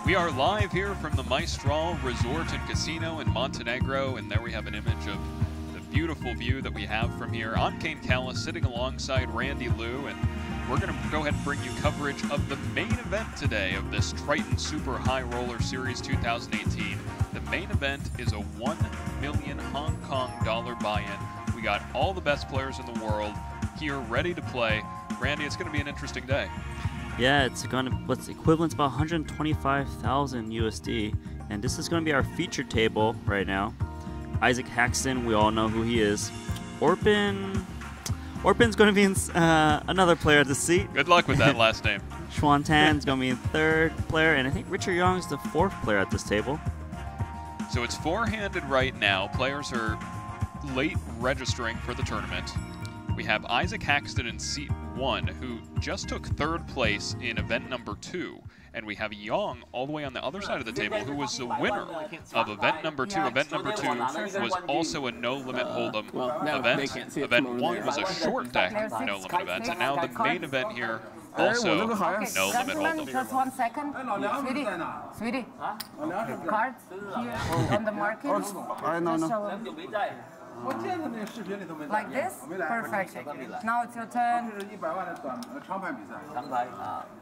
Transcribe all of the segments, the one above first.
We are live here from the Maestral Resort and Casino in Montenegro, and there we have an image of the beautiful view that we have from here. I'm Kane Callis, sitting alongside Randy Liu, and we're going to go ahead and bring you coverage of the main event today of this Triton Super High Roller Series 2018. The main event is a 1 million Hong Kong dollar buy-in. We got all the best players in the world here ready to play. Randy, it's going to be an interesting day. Yeah, it's going to, what's equivalent to about 125,000 USD. And this is going to be our feature table right now. Isaac Haxton, we all know who he is. Orpin's going to be in, another player at the seat. Good luck with that last name. Xuan Tan's going to be in third player, and I think Richard Young's the fourth player at this table. So it's four-handed right now. Players are late registering for the tournament. We have Isaac Haxton in seat 1, who just took third place in event number 2. And we have Young all the way on the other side of the table, who was the winner of event number 2. Event number 2 was also a no-limit hold'em event. Event 1 was a short deck no-limit event. And now the main event here, also no-limit hold'em. Just 1 second. Sweetie. Cards here on the market. Like this? Perfect. Now it's your turn.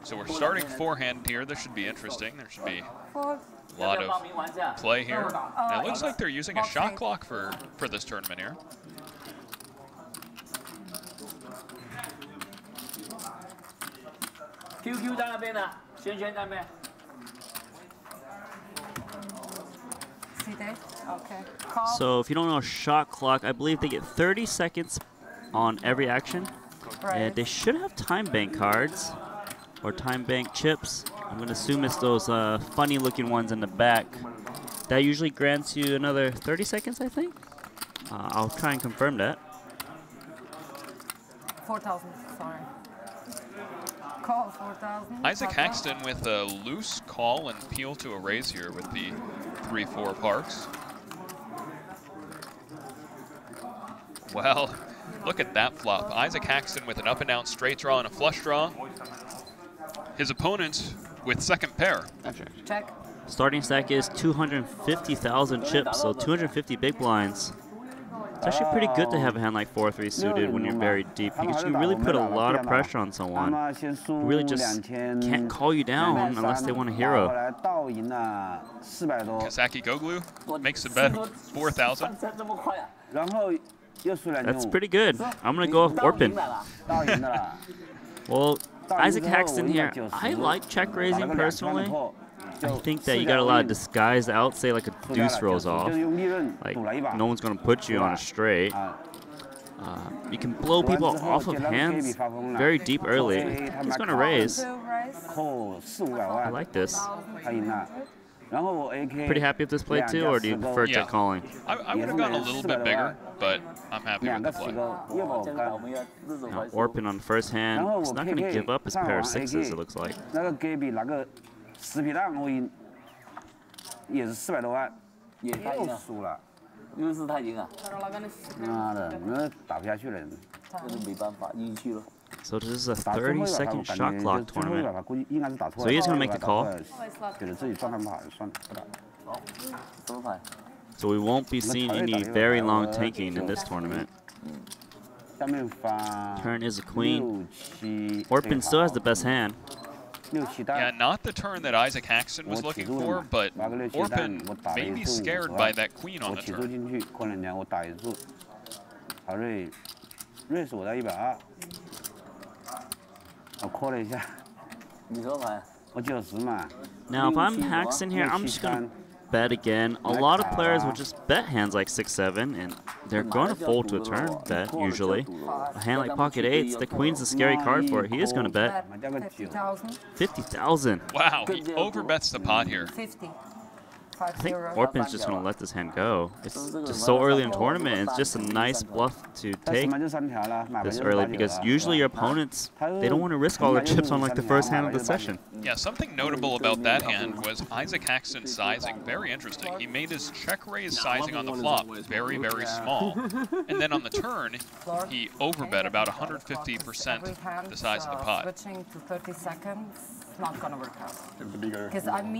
So we're starting forehand here. This should be interesting. There should be a lot of play here. And it looks like they're using a shot clock for this tournament here. Okay. So if you don't know a shot clock, I believe they get 30 seconds on every action. Right. And they should have time bank cards or time bank chips. I'm going to assume it's those funny looking ones in the back. That usually grants you another 30 seconds, I think. I'll try and confirm that. 4,000, sorry. Call 4,000. Isaac Haxton with a loose call and peel to a raise here with the 3-4 parks. Well, look at that flop. Isaac Haxton with an up and down straight draw and a flush draw. His opponent with second pair. Check. Starting stack is 250,000 chips, so 250 big blinds. It's actually pretty good to have a hand like 4-3 suited when you're very deep, because you really put a lot of pressure on someone who really just can't call you down unless they want a hero. Kasaki Goglu makes the bet 4,000. That's pretty good. I'm going to go with Orpin. Well, Isaac Haxton here, I like check raising personally. I think that you got a lot of disguise out, say like a deuce rolls off. Like, no one's going to put you on a straight. You can blow people off of hands very deep early. He's going to raise. I like this. Pretty happy with this play too, or do you prefer check calling? I would have gone a little bit bigger, but I'm happy with the play. Now, Orpin on the first hand. He's not going to give up his pair of sixes, it looks like. So this is a 30-second shot clock tournament. So he is going to make the call. So we won't be seeing any very long tanking in this tournament. Turn is a queen. Orpin still has the best hand. Yeah, not the turn that Isaac Haxton was looking for, but Orpin may be scared by that queen on the turn. Now, if I'm Haxton here, I'm just going to bet again. A lot of players will just bet hands like 6-7, and they're going to fold to a turn bet, usually. A hand like pocket eights, the queen's a scary card for it. He is going to bet 50,000. Wow, he overbets the pot here. 50. I think Orpin's just going to let this hand go. It's just so early in the tournament. It's just a nice bluff to take this early, because usually your opponents, they don't want to risk all their chips on like the first hand of the session. Yeah, something notable about that hand was Isaac Haxton's sizing. Very interesting. He made his check raise sizing on the flop very, very small. And then on the turn, he overbet about 150% the size of the pot. Switching to 30 seconds. it's not gonna work out. The bigger. Because I'm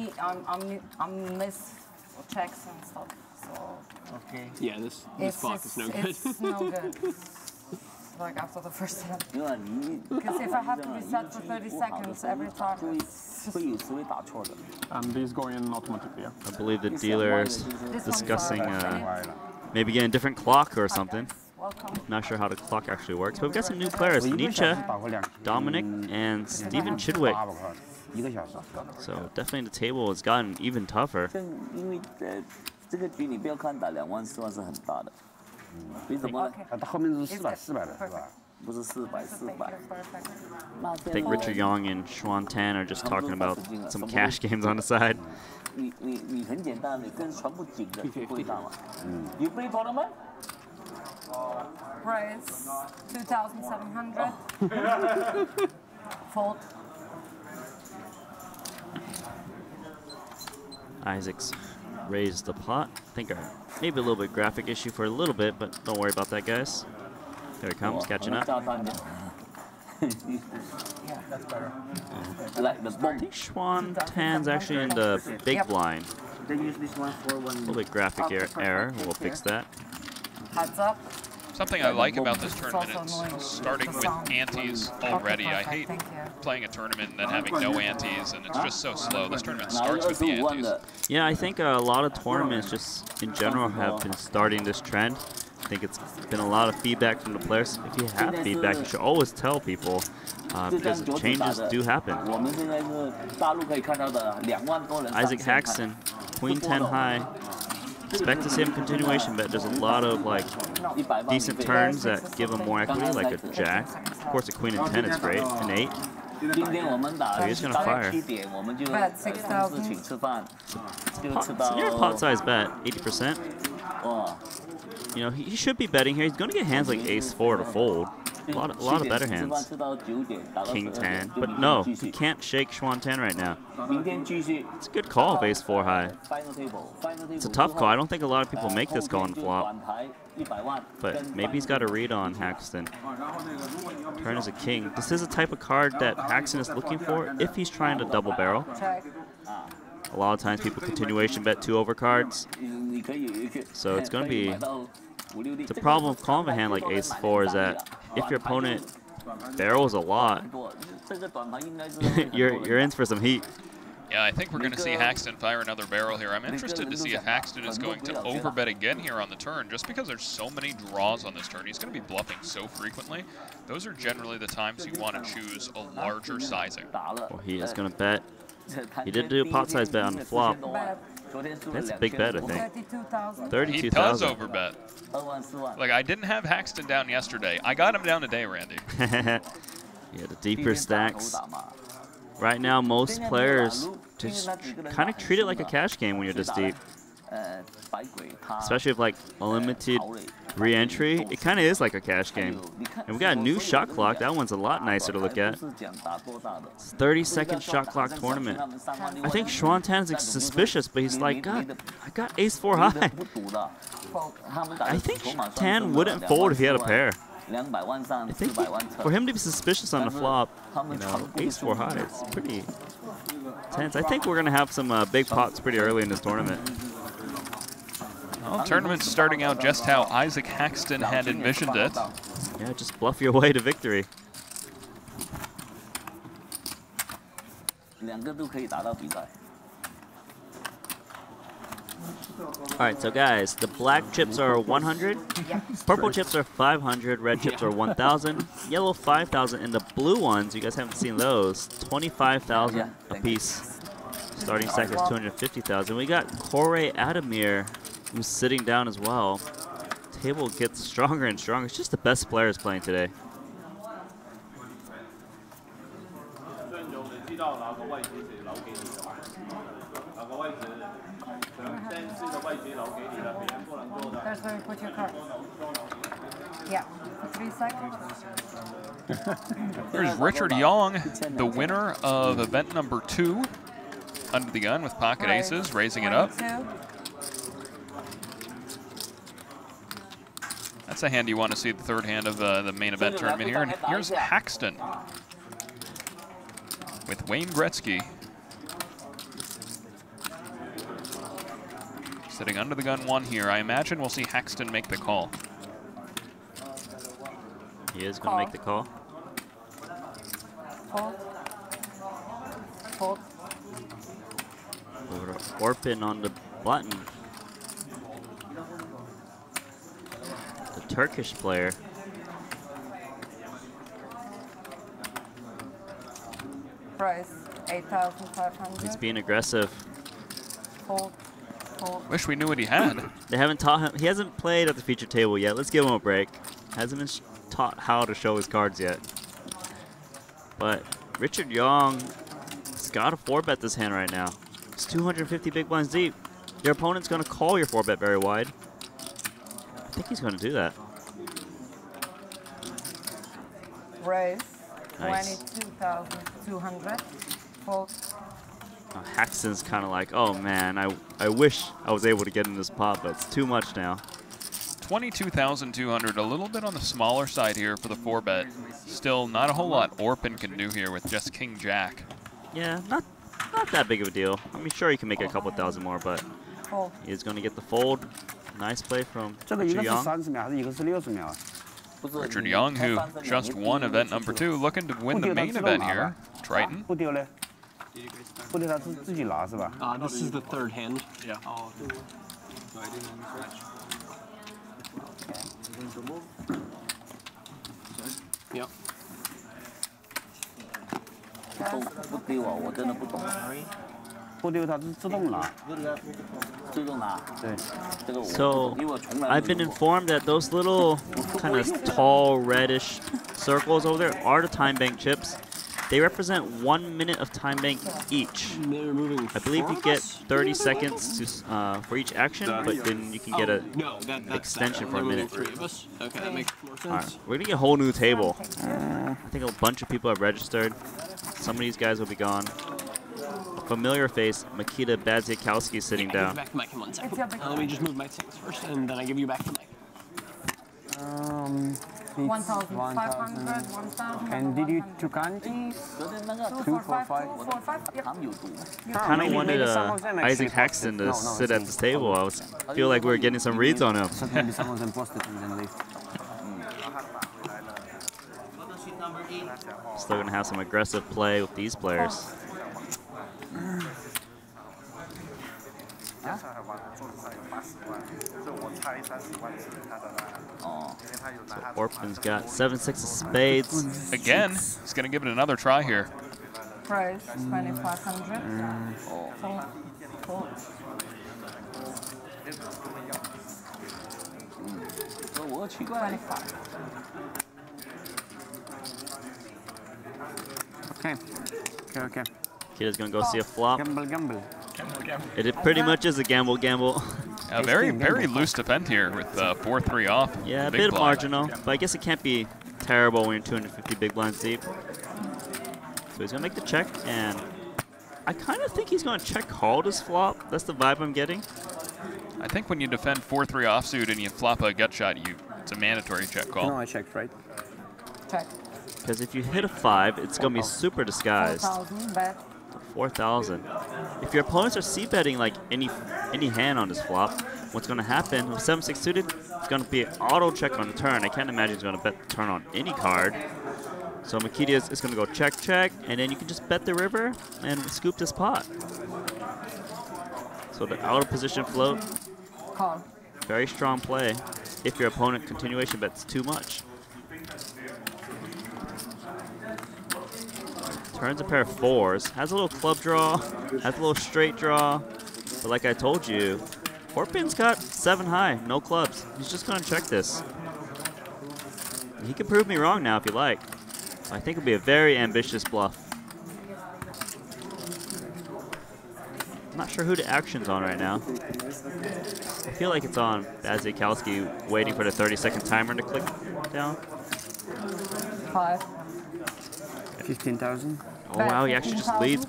miss checks and stuff. So Yeah, this block is no good. It's no good. Like after the first hand. Because if I have to reset for 30 seconds every time, it's And these go in automatically. Yeah. I believe the dealer is discussing maybe getting a different clock or something. welcome. Not sure how the clock actually works, but we've got some new players: Nietzsche, Dominic, and Stephen Chidwick. So definitely the table has gotten even tougher. I think Richard Young and Xuan Tan are just talking about some cash games on the side. Price 2,700. Fold. Isaac's raised the pot. I think maybe a little bit graphic issue for a little bit, but don't worry about that, guys. There it comes, catching up. I think Xuan Tan's actually in the big blind. A little bit graphic error. We'll fix that. Heads up. Something I like about this tournament is starting with antes already. I hate playing a tournament and then having no antes, and it's just so slow. This tournament starts with the antes. Yeah, I think a lot of tournaments just in general have been starting this trend. I think it's been a lot of feedback from the players. If you have feedback, you should always tell people because changes do happen. Isaac Haxton, Queen 10 high. Expect to see him continuation bet. There's a lot of like decent turns that give him more equity, like a jack. Of course, a queen and 10 is great. An 8. So he's gonna fire. Bet 6,000. It's near pot size bet, 80%. You know, he should be betting here. He's gonna get hands like ace 4 to fold. A lot of better hands. King 10, but no, he can't shake Xuan Tan right now. It's a good call of ace 4 high. It's a tough call. I don't think a lot of people make this call on the flop. But maybe he's got a read on Haxton. Turn is a king. This is a type of card that Haxton is looking for if he's trying to double barrel. A lot of times people continuation bet 2 over cards. So it's going to be... The problem with calling a hand like ace 4 is that if your opponent barrels a lot, you're in for some heat. Yeah, I think we're going to see Haxton fire another barrel here. I'm interested to see if Haxton is going to overbet again here on the turn, just because there's so many draws on this turn. He's going to be bluffing so frequently. Those are generally the times you want to choose a larger sizing. Well, he is going to bet. He did do a pot size bet on the flop. That's a big bet, I think. 32,000. He does overbet. Like, I didn't have Haxton down yesterday. I got him down today, Randy. Yeah, the deeper stacks. Right now, most players just kind of treat it like a cash game when you're this deep. Especially with like a limited re-entry, it kind of is like a cash game. And we got a new shot clock. That one's a lot nicer to look at. It's 30-second shot clock tournament. I think Xuan Tan is suspicious, but he's like, God, I got ace 4 high. I think Tan wouldn't fold if he had a pair. I think for him to be suspicious on the flop, you know, ace 4 high, it's pretty tense. I think we're going to have some big pots pretty early in this tournament. Well, tournament's starting out just how Isaac Haxton had envisioned it. Yeah, just bluff your way to victory. Alright, so guys, the black chips are 100, purple chips are 500, red chips are 1,000, yellow 5,000, and the blue ones, you guys haven't seen those, 25,000 a piece. Starting stack is 250,000. We got Corey Adamir, who's sitting down as well. Table gets stronger and stronger. It's just the best players playing today. There's where you put your card. Yeah, 3 seconds. There's Richard Young, the winner of event number 2, under the gun with pocket aces, raising it up. That's a hand you want to see, the third hand of the main event tournament here. And here's Haxton with Wayne Gretzky. Sitting under the gun 1 here. I imagine we'll see Hexton make the call. He is going to make the call. Fold. Fold. Over to Orpin on the button. The Turkish player. Price 8,500. He's being aggressive. Fold. Fold. Wish we knew what he had. They haven't taught him. He hasn't played at the feature table yet. Let's give him a break. Hasn't been taught how to show his cards yet. But Richard Young's got a 4-bet this hand right now. It's 250 big blinds deep. Your opponent's going to call your 4-bet very wide. I think he's going to do that. Raise. Nice. 22,200. Fold. Haxton's kind of like, oh man, I wish I was able to get in this pot, but it's too much now. 22,200, a little bit on the smaller side here for the 4-bet. Still not a whole lot Orpin can do here with just King Jack. Yeah, not that big of a deal. I mean, sure, he can make a couple thousand more, but he's going to get the fold. Nice play from Richard Young. Richard Young, who just won event number 2, looking to win the main event here. Triton. This is the 3rd hand. Yeah. Yep. So I've been informed that those little kind of tall reddish circles over there are the time bank chips. They represent 1 minute of time bank each. I believe you get 30 seconds to, for each action, but then you can get an extension for a minute. Okay, that makes more sense. All right, we're gonna get a whole new table. I think a bunch of people have registered. Some of these guys will be gone. A familiar face, Makita Badziakowski, sitting down. Back to Mike in 1 second. Let me just move my things first, and then I give you back to Mike. 1,500, 1,000. And did you 2 count? 2, 4, 5, 2, 4, 5. Yep. Kind of wanted Isaac Hexton to sit at this table. I feel like we were getting some reads on him. Maybe some of them posted and then left. Still gonna have some aggressive play with these players. So Orpin's got 7-6 of spades. Again, he's going to give it another try here. Price 2,500. Fold. Fold. 25. Okay. Kid's gonna go see a flop. Gamble. It pretty much is a gamble. A very loose defend here with 4-3 off. Yeah, a bit marginal, but I guess it can't be terrible when you're 250 big blinds deep. So he's gonna make the check, and I kind of think he's gonna check call this flop. That's the vibe I'm getting. I think when you defend 4-3 offsuit and you flop a gut shot, it's a mandatory check call. No, I checked, right? Check. Because if you hit a 5, it's gonna be super disguised. 4,000 bet. 4,000. If your opponents are c-betting like any hand on this flop, what's going to happen with 7-6 suited, it's going to be an auto check on the turn. I can't imagine he's going to bet the turn on any card. So Makita is going to go check, and then you can just bet the river and scoop this pot. So the out of position float, Call. very strong play if your opponent continuation bets too much. Turns a pair of 4s, has a little club draw, has a little straight draw, but like I told you, Orpin's got 7 high, no clubs. He's just gonna check this. He can prove me wrong now if you like. I think it'll be a very ambitious bluff. I'm not sure who the action's on right now. I feel like it's on Badziakowski waiting for the 30-second timer to click down. 5. 15,000. Oh wow, he actually just leads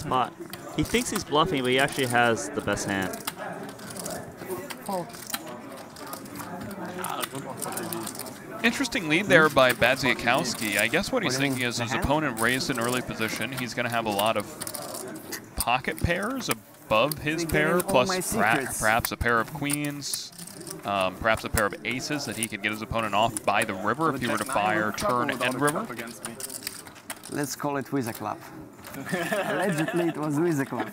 pot. He thinks he's bluffing, but he actually has the best hand. Fold. Interesting lead there by Badziakowski. I guess what he's thinking is his opponent raised an early position. He's going to have a lot of pocket pairs above his pair, plus perhaps a pair of queens, perhaps a pair of aces that he could get his opponent off by the river if he were to fire turn and river. Let's call it with a club. Allegedly, it was with a club.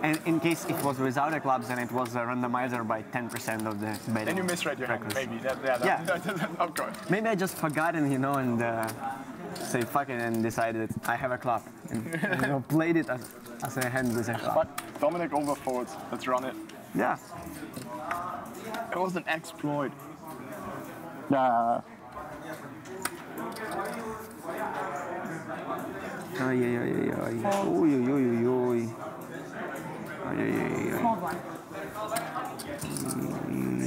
And in case it was without a clubs, then it was a randomizer by 10% of the betting. And you misread your hand, maybe. Of course. Maybe I just forgotten, you know, and say fuck it and decided I have a club. And you know, played it as a hand with a club. But Dominic overfolds. Let's run it. Yeah. It was an exploit. Yeah. Ay, ay, ay, ay. Uy, uy, uy, uy, uy. Ay, ay, ay, ay. Small one.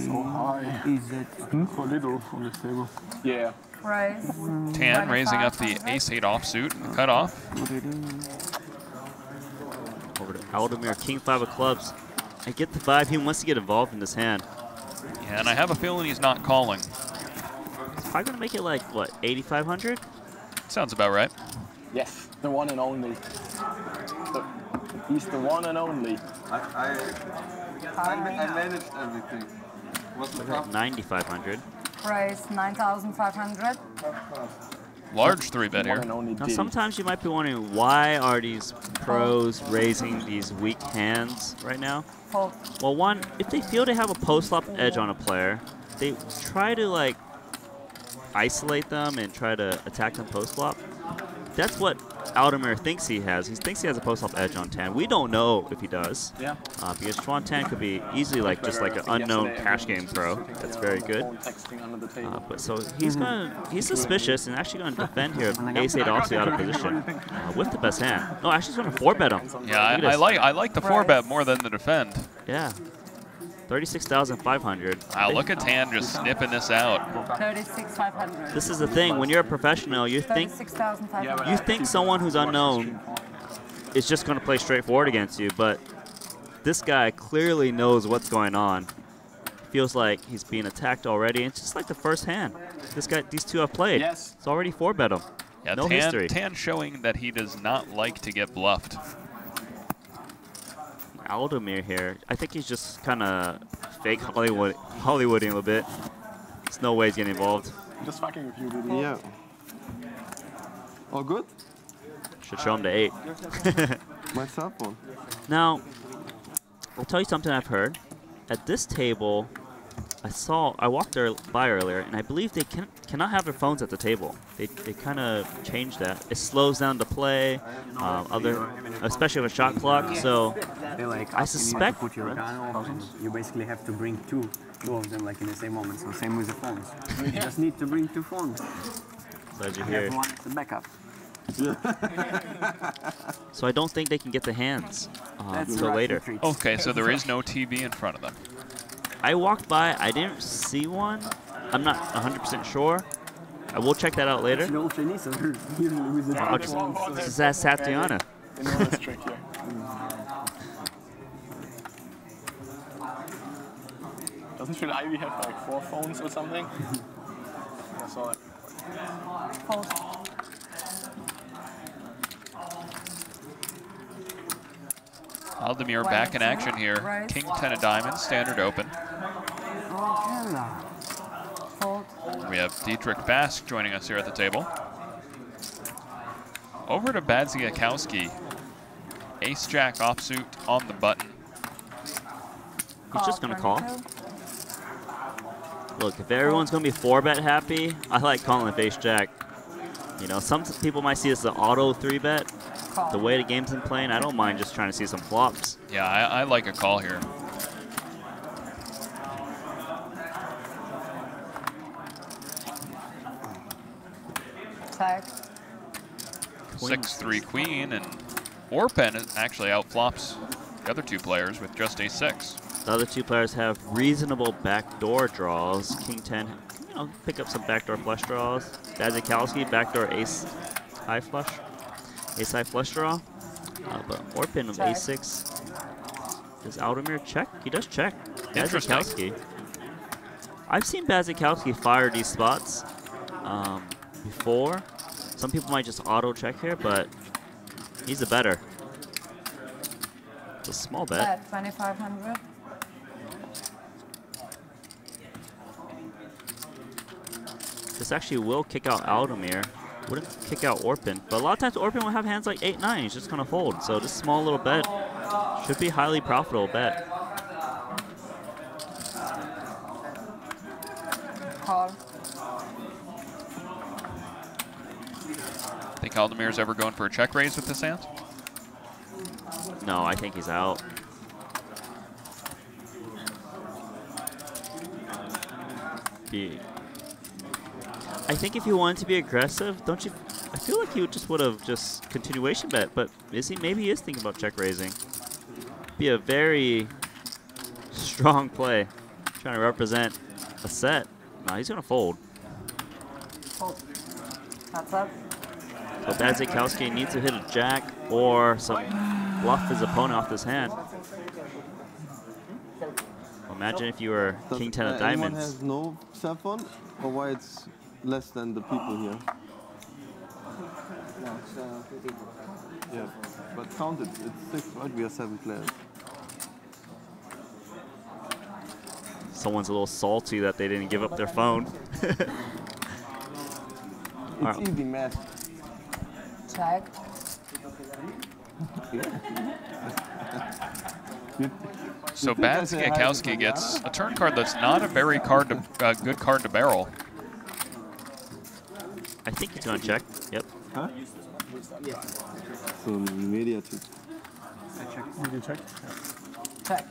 So high. Is it? So little on this table. Yeah. Raise. Tan raising up the ace-8 offsuit, cutoff. Over to Aldemir, king 5 of clubs. I get the vibe he wants to get involved in this hand. Yeah, and I have a feeling he's not calling. He's probably going to make it like, what, 8,500? Sounds about right. Yes, the one and only. He's the one and only. I managed everything. What's the top? 9,500. Raise 9,500. Large 3-bet here. Now, sometimes you might be wondering, why are these pros raising these weak hands right now? Fold. Well, one, if they feel they have a post-flop edge on a player, they try to, like, isolate them and try to attack them post-flop. That's what Aldemir thinks he has. He thinks he has a post-flop edge on Tan. We don't know if he does. Yeah. Because Chuan Tan could be easily like just like an unknown cash game pro. That's very good. But so he's suspicious and actually going to defend here. Ace-8 offsuit out of position with the best hand. No, actually he's going to 4-bet him. Yeah, I like the 4-bet more than the defend. Yeah. 36,500. Wow, look at Tan just snipping this out. 36,500. This is the thing. When you're a professional, you think someone who's unknown is just going to play straightforward against you, but this guy clearly knows what's going on. Feels like he's being attacked already. It's just like the first hand. These two have played. Yes. It's already 4-bet him. Yeah, no history. Tan showing that he does not like to get bluffed. Aldemir here. I think he's just kind of fake Hollywooding a little bit. There's no way he's getting involved. I'm just fucking with you, dude. Yeah. All good? Should show him to 8. My cell phone. Now, I'll tell you something I've heard. At this table, I walked by earlier, and I believe they cannot have their phones at the table. They kind of changed that. It slows down the play, especially with a shot clock. So I suspect You put your gun off, and you basically have to bring two of them like in the same moment. So same with the phones. You just need to bring 2 phones. Glad you're here. One is the backup. So I don't think they can get the hands until later. Okay, so there is no TV in front of them. I walked by. I didn't see one. I'm not 100% sure. I will check that out later. This is at Satiana. Doesn't Phil Ivy have like 4 phones or something? I saw it. Aldemir back in action here. King 10 of diamonds, standard open. We have Dietrich Bask joining us here at the table. Over to Badziakowski. Ace-Jack offsuit on the button. He's just going to call. Look, if everyone's going to be 4-bet happy, I like calling with Ace-Jack. You know, some people might see this as an auto 3-bet. The way the game's been playing, I don't mind just trying to see some flops. Yeah, I like a call here. Tag. 6-3 queen, and Orpen actually outflops the other 2 players with just Ace-6. The other 2 players have reasonable backdoor draws. King 10, you know, pick up some backdoor flush draws. Badziakowski, backdoor ace-high flush. Ace-high flush draw. But Orpen with Ace-6. Does Aldemir check? He does check. Badzikowski. I've seen Badzikowski fire these spots before. Some people might just auto check here, but he's a better. It's a small bet. 2,500. This actually will kick out Aldemir. Wouldn't kick out Orpin. But a lot of times Orpin will have hands like 8-9. He's just going to fold. So this small little bet should be highly profitable bet. Call. Think Aldemir's ever going for a check raise with this hand? No, I think he's out. I think if he wanted to be aggressive, don't you? I feel like he would have just continuation bet, but is he? Maybe he is thinking about check raising. Be a very strong play, trying to represent a set. No, he's gonna fold. Fold. That's up. So Badzikowski needs to hit a jack or some bluff his opponent off this hand. Well, imagine if you were King 10 of diamonds. Has no saffron, or why it's less than the people here? No, it's 2 people. Yeah, but count it. It's 6, right? We are 7 players. Someone's a little salty that they didn't give up their phone. It's easy math. Check. So Badzikowski gets a turn card that's not a very good card to barrel. I think he's going to check. Yep. Huh? So media too. Did you check? Check.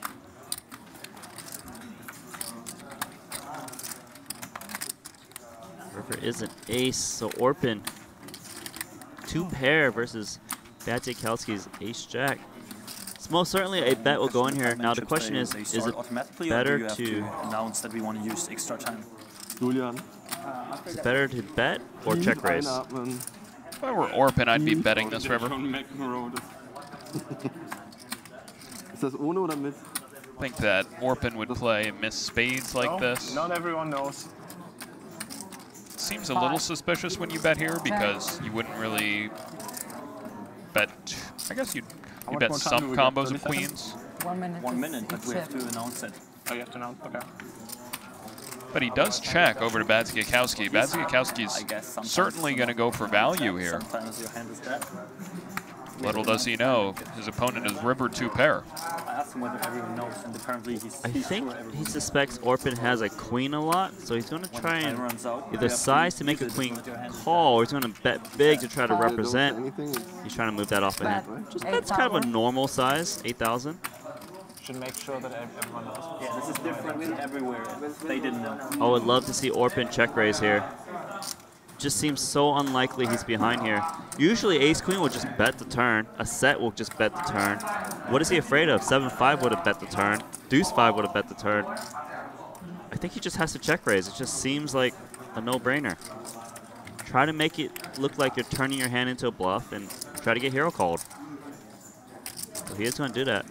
River is an ace, so Orpin 2 pair versus Badzikowski's ace jack. It's most certainly a bet will go in here. Now the question is it better to announce that we want to use extra time? Julian. Is it better to bet or check raise? If I were Orpin, I'd be betting this river. Ist das ohne oder mit? I think that Orpin would play miss spades like this. Not everyone knows. Seems a little suspicious when you bet here because you wouldn't really bet. I guess you'd bet some combos of queens. 1 minute. 1 minute, but we have to announce it. Oh, you have to announce? Okay. But he does check over to Badzikowski. Badzikowski's certainly going to go for value here. Sometimes your hand is dead. Little does he know, his opponent is river 2 pair. I asked him whether everyone knows, and apparently I think he suspects Orpin has a queen a lot, so he's going to try and either size to make a queen call, or he's going to bet big to try to represent. He's trying to move that off the hand. That's kind of a normal size, 8,000. Should make sure that everyone knows. Yeah, this is different everywhere. They didn't know. I would love to see Orpin check raise here. Just seems so unlikely he's behind here. Usually ace queen will just bet the turn. A set will just bet the turn. What is he afraid of? 7-5 would have bet the turn. Deuce 5 would have bet the turn. I think he just has to check raise. It just seems like a no-brainer. Try to make it look like you're turning your hand into a bluff and try to get hero called. So he is going to do that.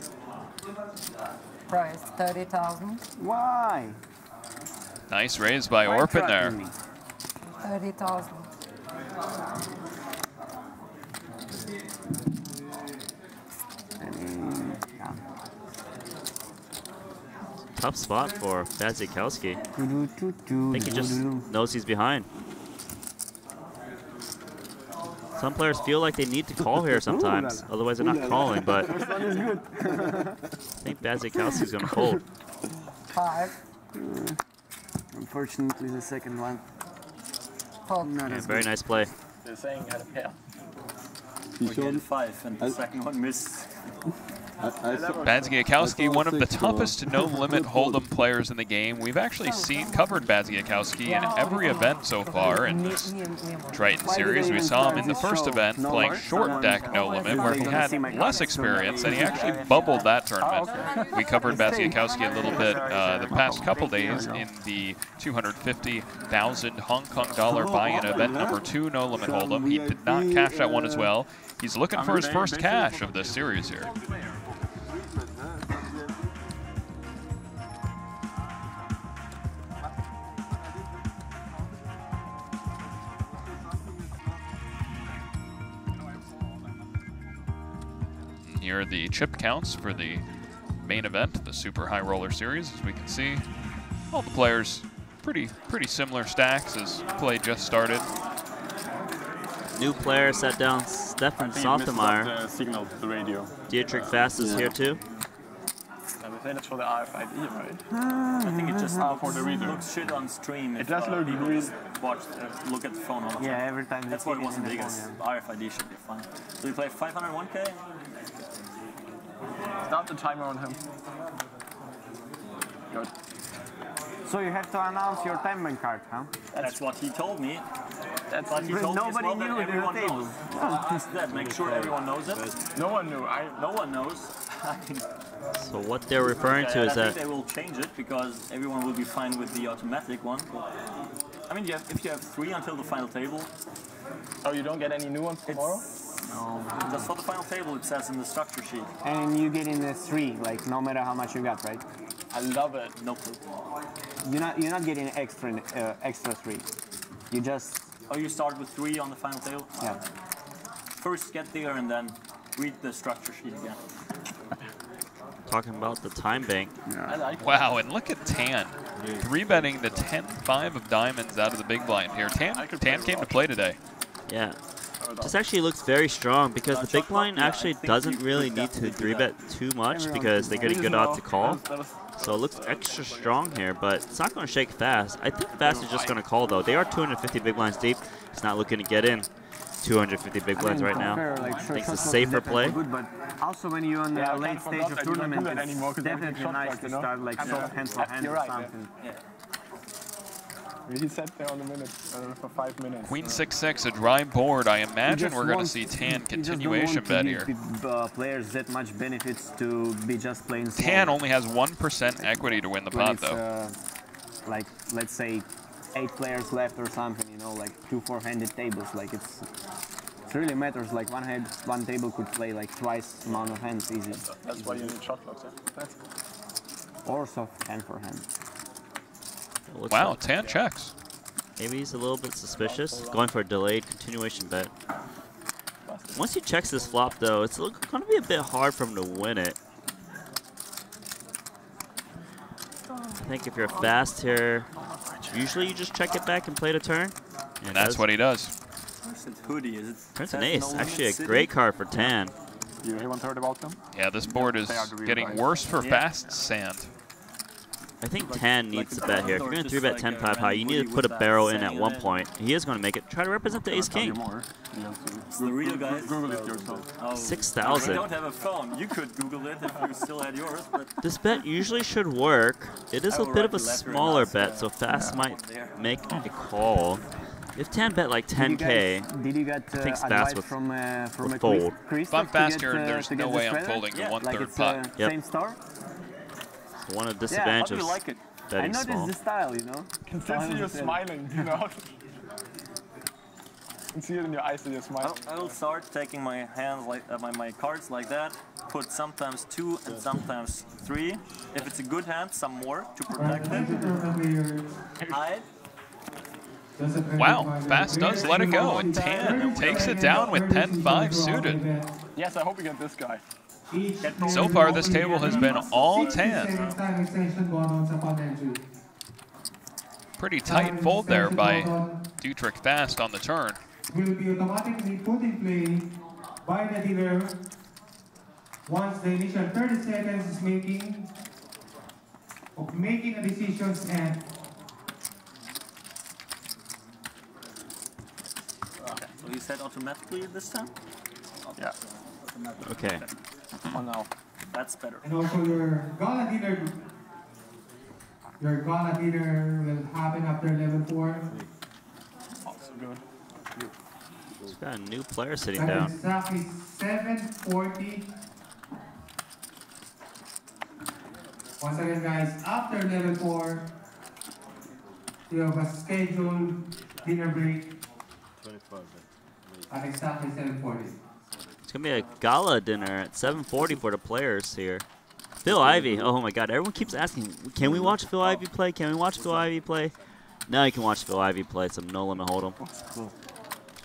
Price 30,000. Why? Nice raise by Orpin there. 30,000. Tough spot for Badzikowski. I think he just knows he's behind. Some players feel like they need to call here sometimes, otherwise they're not calling, but I think Badzikowski's going to fold. 5. Unfortunately, the second one. Fold. Yeah, very nice play. They're saying you had a pair. We get 5, and the second one missed. Badzikowski, one of the toughest no-limit hold'em players in the game. We've actually covered Badzikowski in every event so far in this Triton series. We saw him in the first event playing short deck no-limit, where he had less experience, and he actually bubbled that tournament. We covered Badzikowski a little bit the past couple days in the 250,000 Hong Kong dollar buy-in event number 2 no-limit hold'em. He did not cash that one as well. He's looking for his first cash of this series here. here the chip counts for the main event, the Super High Roller Series. As we can see, all the players pretty similar stacks as play just started. New player set down Stefan Saltemeyer. Signal to the radio. Dietrich Fast is here too. They say that's for the RFID, right? I think it just for the reader. looks shit on stream. It does look people really. just watch, look at the phone all the time. Yeah, every time. That's what it wasn't big as. RFID should be fine. So we play 501k. Start the timer on him. Good. So you have to announce your time bank card, huh? That's what he told me. That's But he told me as nobody well knew that at the everyone table. knows. Ask that. Make sure everyone knows it. No one knew. No one knows. So what they're referring to is I that think they will change it because everyone will be fine with the automatic one. I mean, if you have 3 until the final table. Oh, you don't get any new ones tomorrow? No. Just for the final table, it says in the structure sheet. And you get in the 3, like no matter how much you got, right? I love it. No clue. You're not getting extra 3. You just Oh, you start with 3 on the final table? yeah. First get there and then read the structure sheet again. talking about the time bank. I like it. Wow, and look at Tan. 3-betting the 10-5 of diamonds out of the big blind here. Tan came to play today. Yeah. This actually looks very strong because the big blind actually doesn't really need to 3-bet too much because they get a good odd to call. So it looks extra strong here, but it's not going to shake Fast. I think Fast is just going to call, though. They are 250 big blinds deep. It's not looking to get in 250 big blinds right now. I think it's a safer play. Good, but also when you're on the late stage of tournament, it's definitely nice to start like soft hand for hand or something. He sat there on the minute for 5 minutes. Queen 6-6, a dry board. I imagine we're going to see Tan continuation bet here. Players that much benefits to be just playing slow. Tan only has 1% equity to win the pot, though. Like, let's say 8 players left or something, you know, like 2 4-handed tables. Like it really matters. Like one table could play like twice amount of hands easy. That's why you need shot clocks. Or soft hand for hand. Wow, Tan checks. Maybe he's a little bit suspicious. Going for a delayed continuation bet. Once he checks this flop, though, it's going to be a bit hard for him to win it. I think if you're fast here, usually you just check it back and play the turn. And that's what he does. Hoodie, is it? Prince and Ace, actually a great card for Tan. You hear 1/3 about them? Yeah, this board is getting worse for Fast Sand. I think Tan needs to bet here. If you're going to 3-bet 10-5 high, you need to put a barrel in at one point. He is going to make it. Try to represent the ace-king. It's the real guys. Google it yourself. Oh, 6,000. I don't have a phone. You could Google it if you still had yours. But This bet usually should work. It is a bit of a smaller bet, so Fast might make a call. If Tan bet like 10K, Did you get I think advice Fast from a fold. If I'm fast here, there's no way I'm folding the 1/3 pot. Yep. Same star? One of the how disadvantages do you like it? I betting noticed small. the style, you know. Can still see you smiling, you know. Can see it in your eyes that you're smiling. I will start taking my hands like my cards like that. Put sometimes 2 and sometimes 3. If it's a good hand, some more to protect it. Hide. Wow, Fast does let it go, and Tan takes it down with 10-5 suited. Yes, I hope we get this guy. So far, this table has been all Tan. Pretty tight fold there by Dietrich Fast on the turn. Will be automatically put in play by the dealer once the initial 30 seconds is making a decision and So you said automatically this time? Yeah. Okay. Oh no. That's better. and also your gala dinner will happen after level 4. Also good. He's got a new player sitting At down. exactly 7:40. Once again, guys, after level 4, you have a scheduled dinner break at exactly 7:40. It's going to be a gala dinner at 7:40 for the players here. Phil Ivey. Oh my God. Everyone keeps asking, can we watch Phil Ivey play? Can we watch Phil Ivey play? Now you can watch Phil Ivey play some no limit hold'em.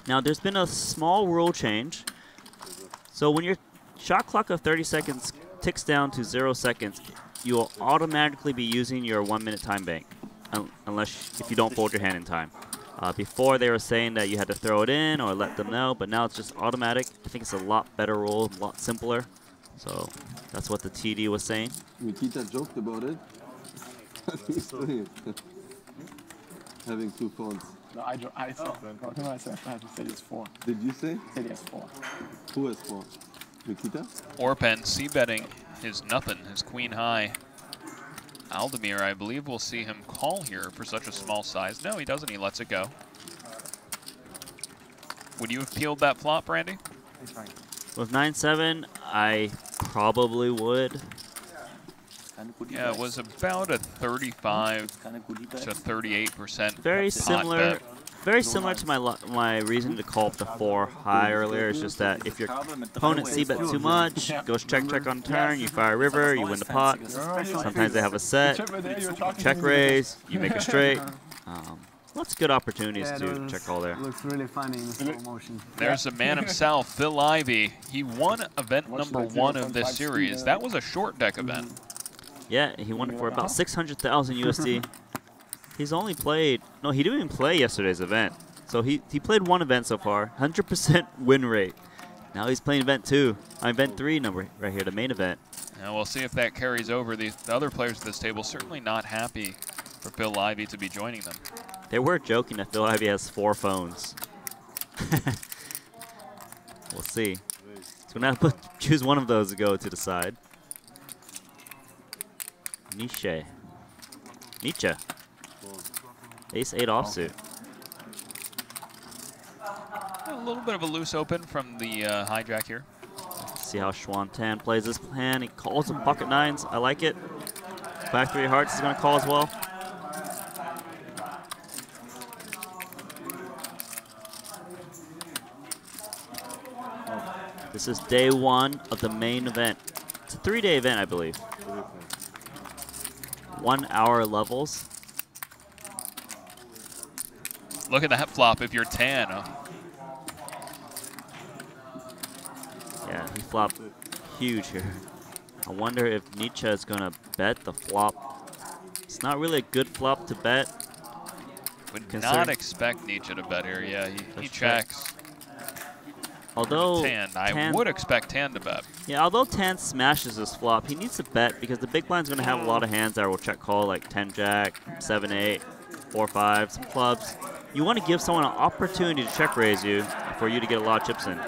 Now there's been a small rule change. So when you're shot clock of 30 seconds ticks down to 0 seconds, you will automatically be using your 1 minute time bank, if you don't fold your hand in time. Before they were saying that you had to throw it in or let them know, but now it's just automatic. I think it's a lot better rule, a lot simpler. So that's what the TD was saying. Nikita joked about it. He's doing it. Having 2 phones. No, I said I said it's 4. Did you say? I said he has 4. Who has 4? Nikita? Orpen c-betting his nothing, his queen high. Aldemir, I believe we'll see him call here for such a small size. No, he doesn't. He lets it go. Would you have peeled that flop, Randy? With 9-7, I probably would. Yeah, it was about a 35 to 38%. Very similar. Bet. Very similar to my reason to call up the 4 high earlier. It's just that if your opponent c-bet too much, goes check on turn, you fire a river, you win the pot. Sometimes they have a set, check raise, you make a straight. Lots of good opportunities to check call there. Looks really funny in slow motion. There's the man himself, Phil Ivey. He won event number 1 of this series. That was a short deck event. Yeah, he won it for about 600,000 USD. He's only played, no, he didn't even play yesterday's event. So he played 1 event so far, 100% win rate. Now he's playing event 2, event 3 number right here, the main event. And we'll see if that carries over. The other players at this table certainly not happy for Phil Ivey to be joining them. They were joking that Phil Ivey has 4 phones. We'll see. So now choose one of those to go to the side. Nietzsche. Ace-8 offsuit. A little bit of a loose open from the hijack here. See how Schwantan plays this hand. He calls him pocket 9s. I like it. Back 3 hearts is going to call as well. This is day 1 of the main event. It's a 3-day event, I believe. 1 hour levels. Look at that flop if you're tan. Yeah, he flopped huge here. I wonder if Nietzsche is going to bet the flop. It's not really a good flop to bet. Would not expect Nietzsche to bet here. Yeah, he checks. Although I would expect Tan to bet. Yeah, although Tan smashes this flop, he needs to bet because the big blind's going to have a lot of hands that will check call, like 10-jack, 7-8, 4-5, some clubs. You want to give someone an opportunity to check raise you for you to get a lot of chips in.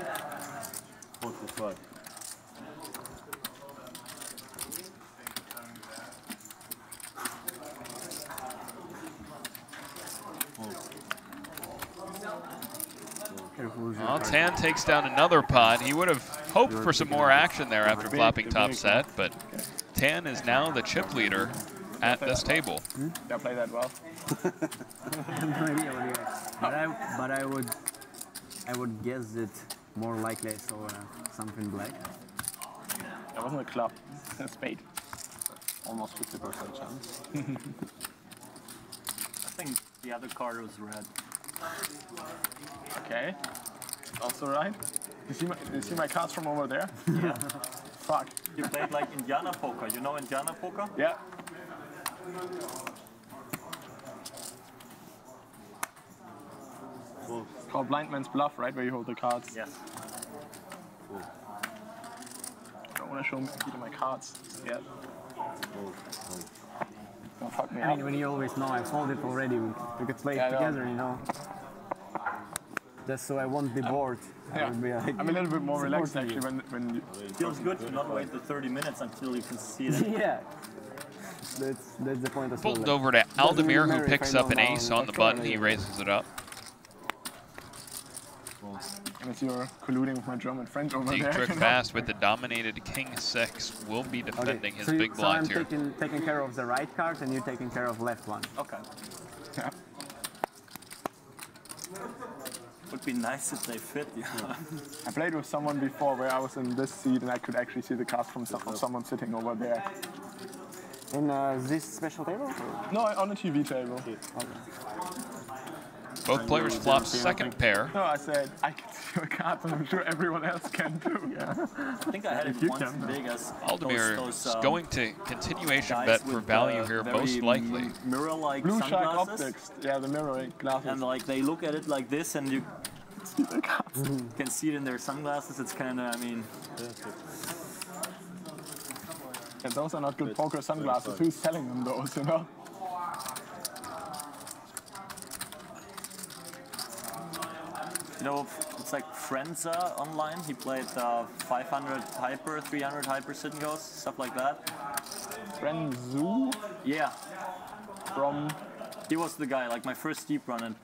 Well, Tan takes down another pot. He would have hoped for some more action there after flopping top set, but Tan is now the chip leader at this table. I play that well. but I would guess it more likely I saw something black. That wasn't a club, a spade. Almost 50% chance. I think the other card was red. Okay, also right. You see my cards from over there? Yeah. Fuck. You played like Indiana poker. You know Indiana poker? Yeah. It's called blind man's bluff, right? Where you hold the cards. Yes. I don't want to show Peter my cards yet. Don't fuck me I mean, when you always know I folded already, we could play it together, you know. Just so I won't be bored. Yeah. Like, I'm a little bit more relaxed actually when you... It feels good to not wait the 30 minutes until you can see it. Yeah. That's the point as well. Pulled over to Aldemir, who picks up an ace on the button. He raises it up. And if you're colluding with my German friend over Deep there. trick fast with the dominated King-6 will be defending his big blinds here. So I'm taking care of the right card and you're taking care of left one. Okay. Yeah. Would be nice if they fit, yeah. I played with someone before where I was in this seat and I could actually see the cards from someone sitting over there. In this special table? No, on a TV table. Okay. Both players flop second pair. No, I said I can see your cards, and I'm sure everyone else can too. Yeah. I think I had it once as big as Aldemir is going to continuation bet for value here, most likely. Mirror-like Blue shark sunglasses. optics. Yeah, the mirroring glasses. And like they look at it like this, and you can see it in their sunglasses. It's kind of, I mean. And those are not good poker sunglasses. Who's selling them those, you know? You know, it's like Frenza online. He played 500 hyper, 300 hyper sit and goes, stuff like that. Frenzu? Yeah. From? He was the guy, like my first deep run. And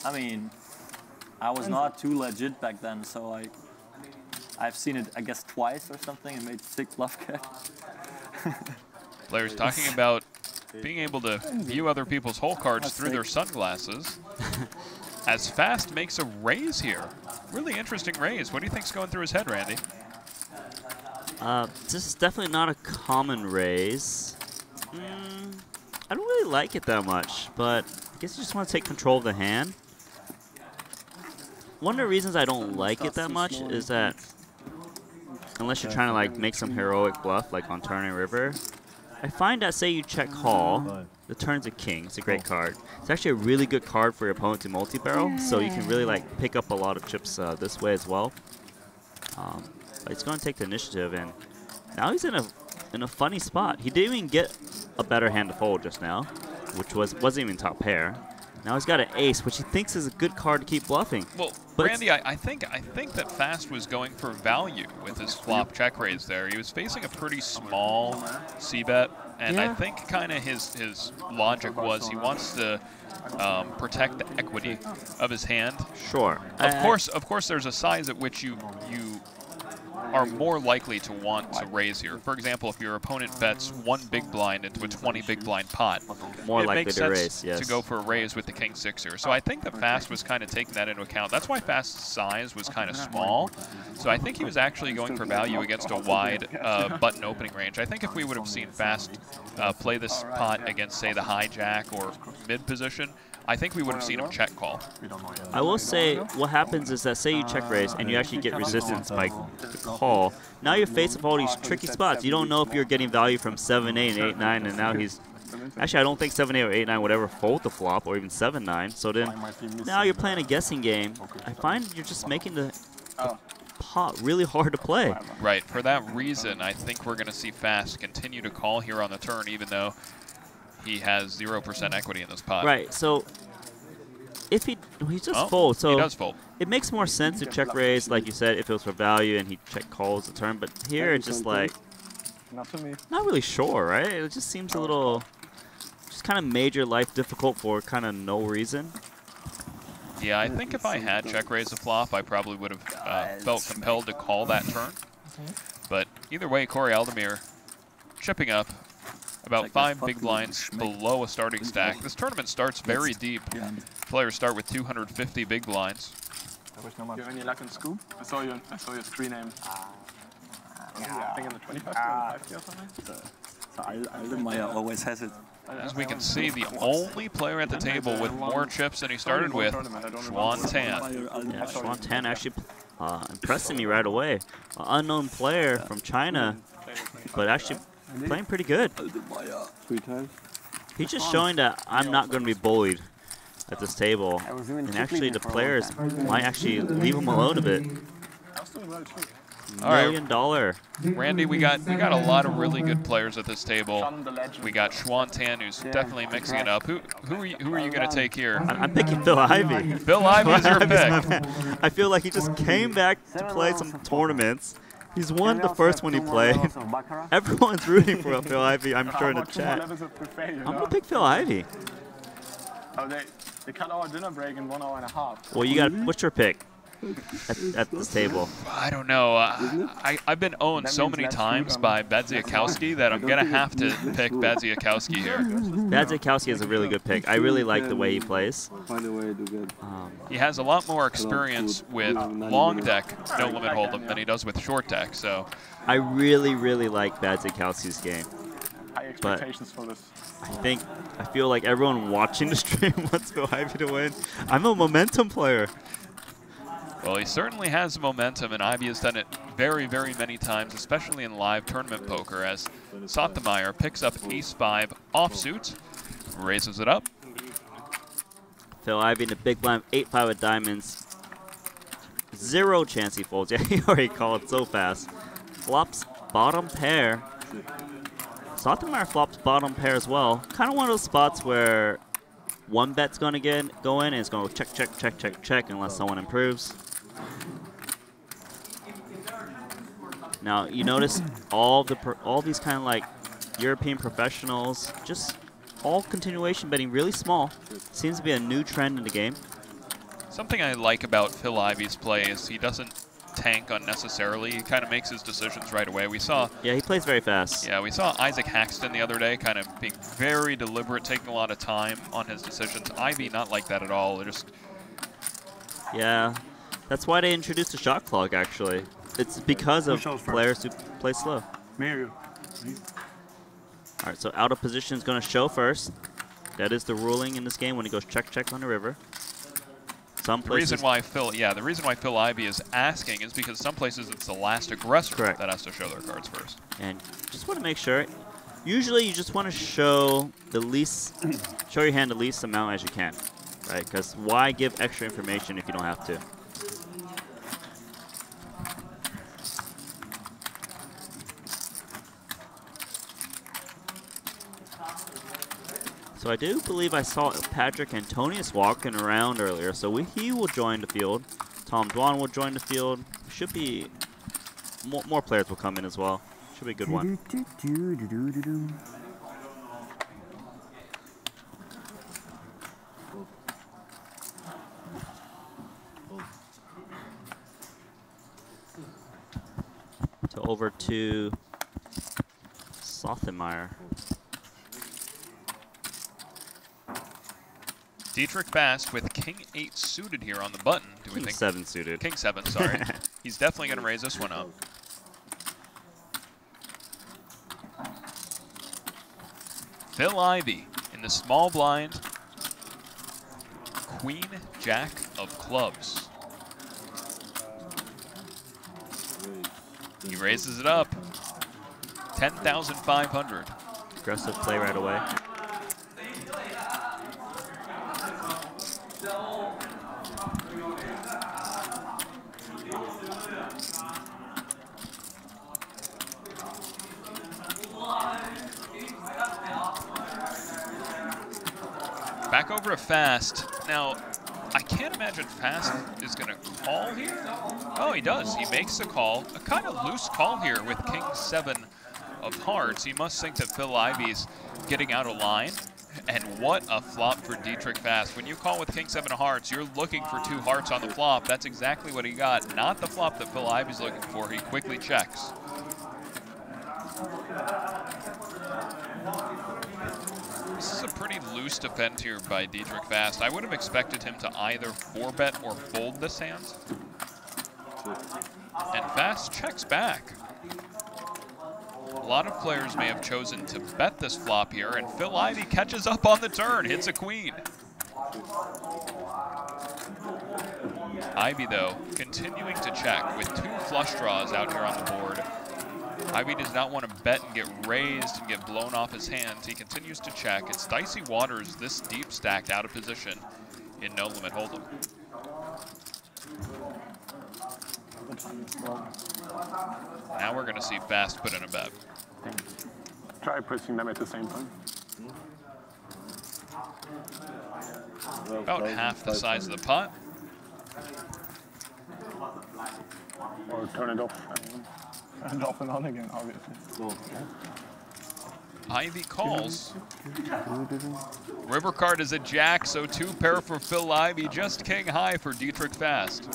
I mean, I was not too legit back then, so I've seen it, I guess, twice or something and made 6 bluff catch. Players talking about being able to view other people's hole cards through their sunglasses. As Fast makes a raise here. Really interesting raise. What do you think's going through his head, Randy? This is definitely not a common raise. I don't really like it that much, but I guess you just want to take control of the hand. One of the reasons I don't like it that much is that unless you're trying to like make some heroic bluff, like on turn and river, I find that say you check call, the turn's a king. It's a great card. It's actually a really good card for your opponent to multi-barrel, so you can really like pick up a lot of chips this way as well. But he's going to take the initiative, and now he's in a funny spot. He didn't even get a better hand to fold just now, which wasn't even top pair. Now he's got an ace, which he thinks is a good card to keep bluffing. Well, but Randy, I think that Fast was going for value with his flop check raise there. He was facing a pretty small c-bet, and I think kind of his logic was he wants to protect the equity of his hand. Sure. Of course, there's a size at which you are more likely to want to raise here. For example, if your opponent bets 1 big blind into a 20 big blind pot, more likely makes to sense raise, yes. to go for a raise with the king-6 here. So I think that Fast was kind of taking that into account. That's why Fast's size was kind of small. So I think he was actually going for value against a wide button opening range. I think if we would have seen Fast play this pot against, say, the hijack or mid position, I think we would have seen him check call. I will say what happens is that say you check raise and you actually get resistance by the call. Now you're faced with all these tricky spots. You don't know if you're getting value from 7-8 and 8-9, and now he's actually I don't think 7-8 or 8-9 would ever fold the flop, or even 7-9. So then now you're playing a guessing game. I find you're just making the pot really hard to play. Right. For that reason, I think we're going to see Fast continue to call here on the turn, even though he has 0% equity in this pot. Right, so if he just folds, so he does fold. It makes more sense to check raise, like you said, if it was for value and he check calls the turn. But here it's just like not really sure, right? It just seems a little, just kind of major life difficult for kind of no reason. Yeah, I think if I had check raise a flop, I probably would have felt compelled to call that turn. But either way, Corey Aldemir chipping up. About 5 big blinds below a starting stack. This tournament starts very deep. Players start with 250 big blinds. Do you have any luck in scoop? I saw your screen name. I think in the 25 or something. Aldemir always has it. As we can see, the only player at the table with more chips than he started with, Xuan Tan. Yeah, Xuan Tan actually impressing me right away. Unknown player from China, but actually playing pretty good. 3 times. He's just showing that I'm not going to be bullied at this table. And actually the players might actually leave him alone a bit. $1 million. Randy, we got a lot of really good players at this table. We got Xuan Tan, who's definitely mixing it up. Who are you going to take here? I'm picking Phil Ivey. Phil Ivey's your pick. I feel like he just came back to play some tournaments. He's won the first one he played. Everyone's rooting for Phil Ivey, I'm sure, in the chat. I'm going to pick Phil Ivey. Oh, they cut our dinner break in 1 hour and a half. Well, you got. What's your pick at this table? I don't know. I've been owned so many times by Badziakowski that I'm going to have to pick Badziakowski here. Badziakowski is a really good pick. I really like the way he plays. He has a lot more experience with long deck no limit hold'em than he does with short deck. So I really, really like Badziakowski's game. high expectations for this. I feel like everyone watching the stream wants Phil Ivey to win. I'm a momentum player. Well, he certainly has momentum, and Ivey has done it very, very many times, especially in live tournament poker, as Sotomayor picks up ace-5 offsuit, raises it up. Phil Ivey in the big blind, 8-5 of diamonds. Zero chance he folds. Yeah, he already called so fast. Flops bottom pair. Sotomayor flops bottom pair as well. Kind of one of those spots where one bet's going to go in, and it's going to check, check, check, check, check, unless someone improves. Now, you notice all these kind of like European professionals, just all continuation betting really small. Seems to be a new trend in the game. Something I like about Phil Ivey's play is he doesn't tank unnecessarily. He kind of makes his decisions right away. We saw... Yeah, he plays very fast. Yeah, we saw Isaac Haxton the other day kind of being very deliberate, taking a lot of time on his decisions. Ivey not like that at all. Just... Yeah, that's why they introduced the shot clock, actually. It's because of players who play slow. Mario. All right, so out of position is going to show first. That is the ruling in this game when he goes check, check on the river. Some places. The reason why Phil Ivey is asking is because some places it's the last aggressor that has to show their cards first. And just want to make sure. Usually, you just want to show the least, show your hand the least amount as you can, right? Because why give extra information if you don't have to? So I do believe I saw Patrick Antonius walking around earlier, so he will join the field. Tom Dwan will join the field. Should be more players will come in as well. Should be a good one. So over to Sotomayor. Dietrich Fast with King 8 suited here on the button. Do we King think 7 suited. King 7, sorry. He's definitely going to raise this one up. Phil Ivey in the small blind. Queen Jack of clubs. He raises it up. 10,500. Aggressive play right away. Back over to Fast. Now, I can't imagine Fast is going to call here. Oh, he does. He makes a call. A kind of loose call here with King 7 of hearts. He must think that Phil Ivey's getting out of line. And what a flop for Dietrich Fast. When you call with King 7 of hearts, you're looking for 2 hearts on the flop. That's exactly what he got. Not the flop that Phil Ivey's looking for. He quickly checks. This is a pretty loose defend here by Dietrich Fast. I would have expected him to either 4-bet or fold this hand. And Fast checks back. A lot of players may have chosen to bet this flop here, and Phil Ivey catches up on the turn, hits a queen. Ivey, though, continuing to check with 2 flush draws out here on the board. Ivey does not want to bet and get raised and get blown off his hands. He continues to check. It's dicey waters this deep stacked out of position in No Limit Hold'em. Now we're going to see Fast put in a bet. Try pressing them at the same time. About half the size of the pot. Or turn it off. And off and on again, obviously. Cool. Ivey calls. River card is a jack, so 2 pair for Phil Ivey. Just king high for Dietrich Fast.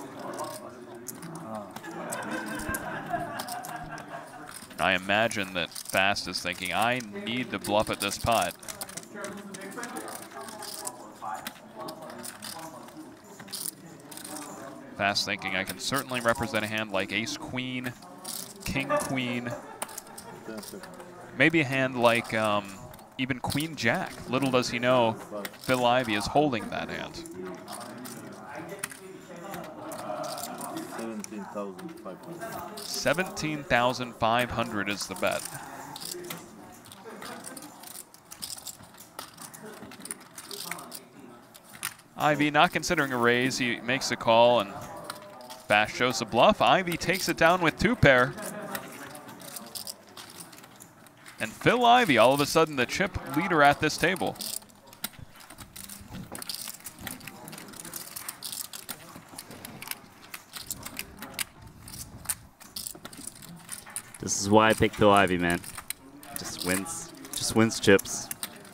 I imagine that Fast is thinking, I need to bluff at this pot. Fast thinking, I can certainly represent a hand like Ace Queen, King Queen. Maybe a hand like even Queen Jack. Little does he know, Phil Ivey is holding that hand. 17,500. 17,500 is the bet. Ivey not considering a raise. He makes a call and Fast shows a bluff. Ivey takes it down with 2-pair. And Phil Ivey, all of a sudden, the chip leader at this table. This is why I picked Phil Ivey, man. Just wins chips.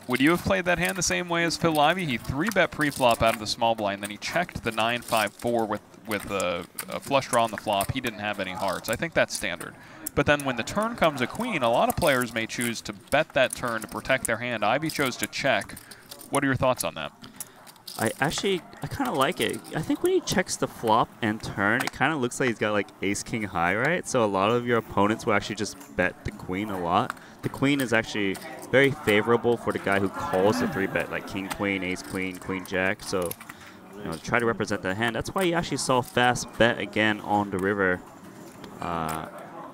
Would you have played that hand the same way as Phil Ivey? He 3-bet pre-flop out of the small blind, then he checked the 9-5-4 with a flush draw on the flop. He didn't have any hearts. I think that's standard. But then when the turn comes a queen, a lot of players may choose to bet that turn to protect their hand. Ivey chose to check. What are your thoughts on that? I kind of like it. I think when he checks the flop and turn, it kind of looks like he's got like ace-king high, right? So a lot of your opponents will actually just bet the queen a lot. The queen is actually very favorable for the guy who calls the 3-bet, like king-queen, ace-queen, queen-jack. So, you know, try to represent that hand. That's why you actually saw Fast bet again on the river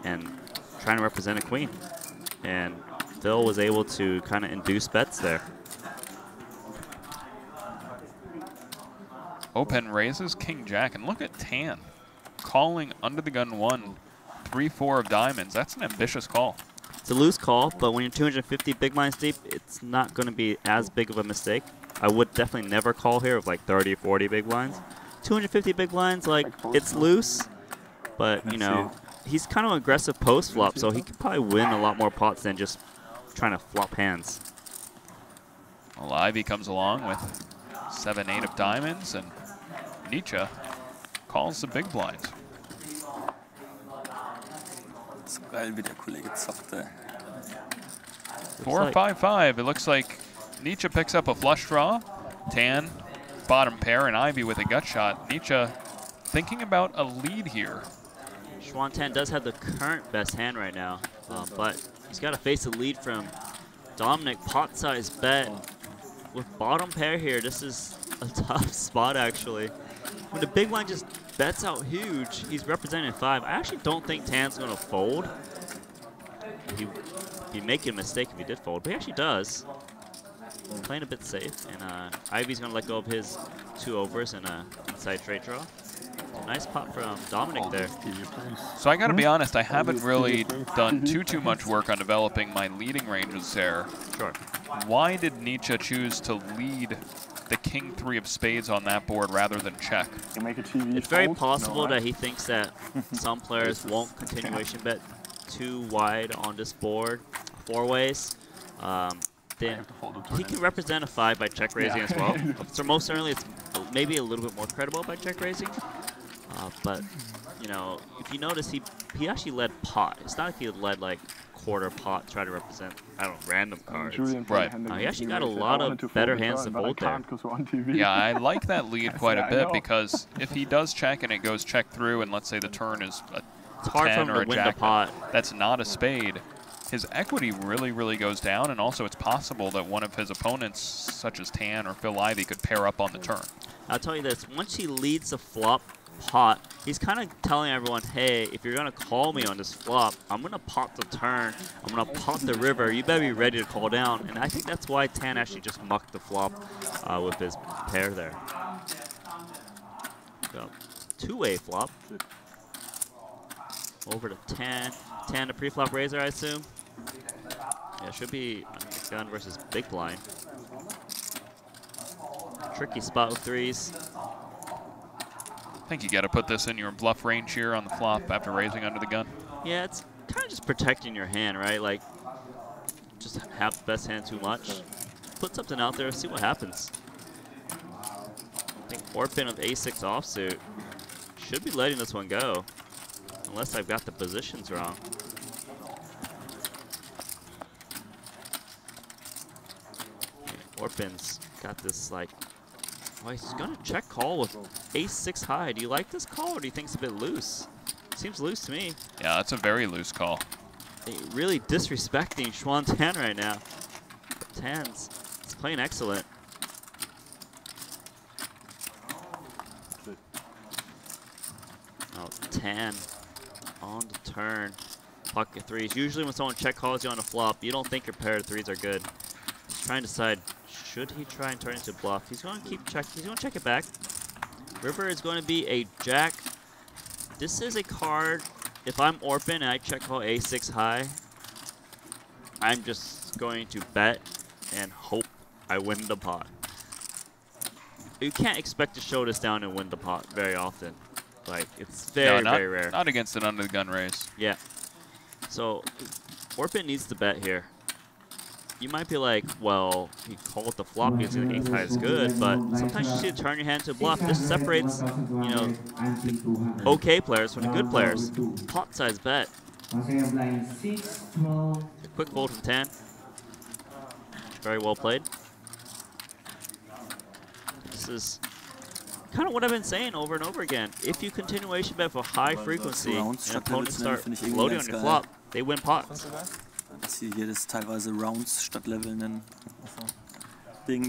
and trying to represent a queen. And Phil was able to kind of induce bets there. Open raises king-jack, and look at Tan calling under the gun 1, 3-4 of diamonds. That's an ambitious call. It's a loose call, but when you're 250 big blinds deep, it's not going to be as big of a mistake. I would definitely never call here with like 30 or 40 big blinds. 250 big blinds, like, it's loose, but, you know, he's kind of aggressive post-flop, so he could probably win a lot more pots than just trying to flop hands. Well, Ivey comes along with 7-8 of diamonds, and Nietzsche calls the big blinds. 4-5-5. It looks like Nietzsche picks up a flush draw. Tan, bottom pair, and Ivey with a gut shot. Nietzsche thinking about a lead here. Xuan Tan does have the current best hand right now, but he's got to face a lead from Dominic. Pot size bet. With bottom pair here, this is a tough spot, actually. When the big blind just bets out huge, he's representing 5. I actually don't think Tan's going to fold. He'd be making a mistake if he did fold, but he actually does. Playing a bit safe, and Ivey's going to let go of his 2 overs and an inside straight draw. Nice pot from Dominic there. So I got to be honest, I haven't really done too much work on developing my leading ranges there. Sure. Why did Nietzsche choose to lead the king 3 of spades on that board rather than check? It's very possible that he thinks that some players won't continuation bet too wide on this board, 4 ways. Then he can represent a 5 by check raising as well. So most certainly it's maybe a little bit more credible by check raising. But, you know, if you notice, he actually led pot. It's not like he led like quarter pot, try to represent, I don't know, random cards. Right. He actually got a lot of better hands to fold there. Yeah, I like that lead quite a bit because if he does check and it goes check through, and let's say the turn is a 10 or a jack, that's not a spade, his equity really goes down, and also it's possible that one of his opponents, such as Tan or Phil Ivey, could pair up on the turn. I'll tell you this, once he leads the flop pot, he's kind of telling everyone, hey, if you're going to call me on this flop, I'm going to pot the turn, I'm going to pot the river, you better be ready to call down. And I think that's why Tan actually just mucked the flop with his pair there. So, 2-way flop. Over to Tan. Tan, a pre-flop raiser, I assume. Yeah, it should be gun versus big blind. Tricky spot with 3s. I think you got to put this in your bluff range here on the flop after raising under the gun. Yeah, it's kind of just protecting your hand, right? Like, just have the best hand too much. Put something out there, see what happens. I think 4-pin of A6 offsuit. Should be letting this one go, unless I've got the positions wrong. 4-pin's got this, like, oh, he's going to check call with ace-6 high. Do you like this call, or do you think it's a bit loose? Seems loose to me. Yeah, that's a very loose call. really disrespecting Xuan Tan right now. But Tan's playing excellent. Oh, Tan on the turn. Pocket threes. Usually when someone check calls you on a flop, you don't think your pair of threes are good. He's trying to decide, should he try and turn into a bluff? He's going to keep check. He's going to check it back. River is going to be a jack. This is a card. If I'm Orpin and I check call a6 high, I'm just going to bet and hope I win the pot. You can't expect to show this down and win the pot very often. Like, it's very, very rare. Not against an under the gun raise. Yeah. So, Orpin needs to bet here. You might be like, well, he called the flop because the ace high is good, but sometimes you see to turn your hand to bluff. This separates, you know, okay players from the good players. Pot size bet. A quick fold from Tan. Very well played. This is kind of what I've been saying over and over again. If you continuation bet for high frequency and opponents start floating on your flop, they win pots. Dass hier jedes teilweise Rounds statt Leveln nennen.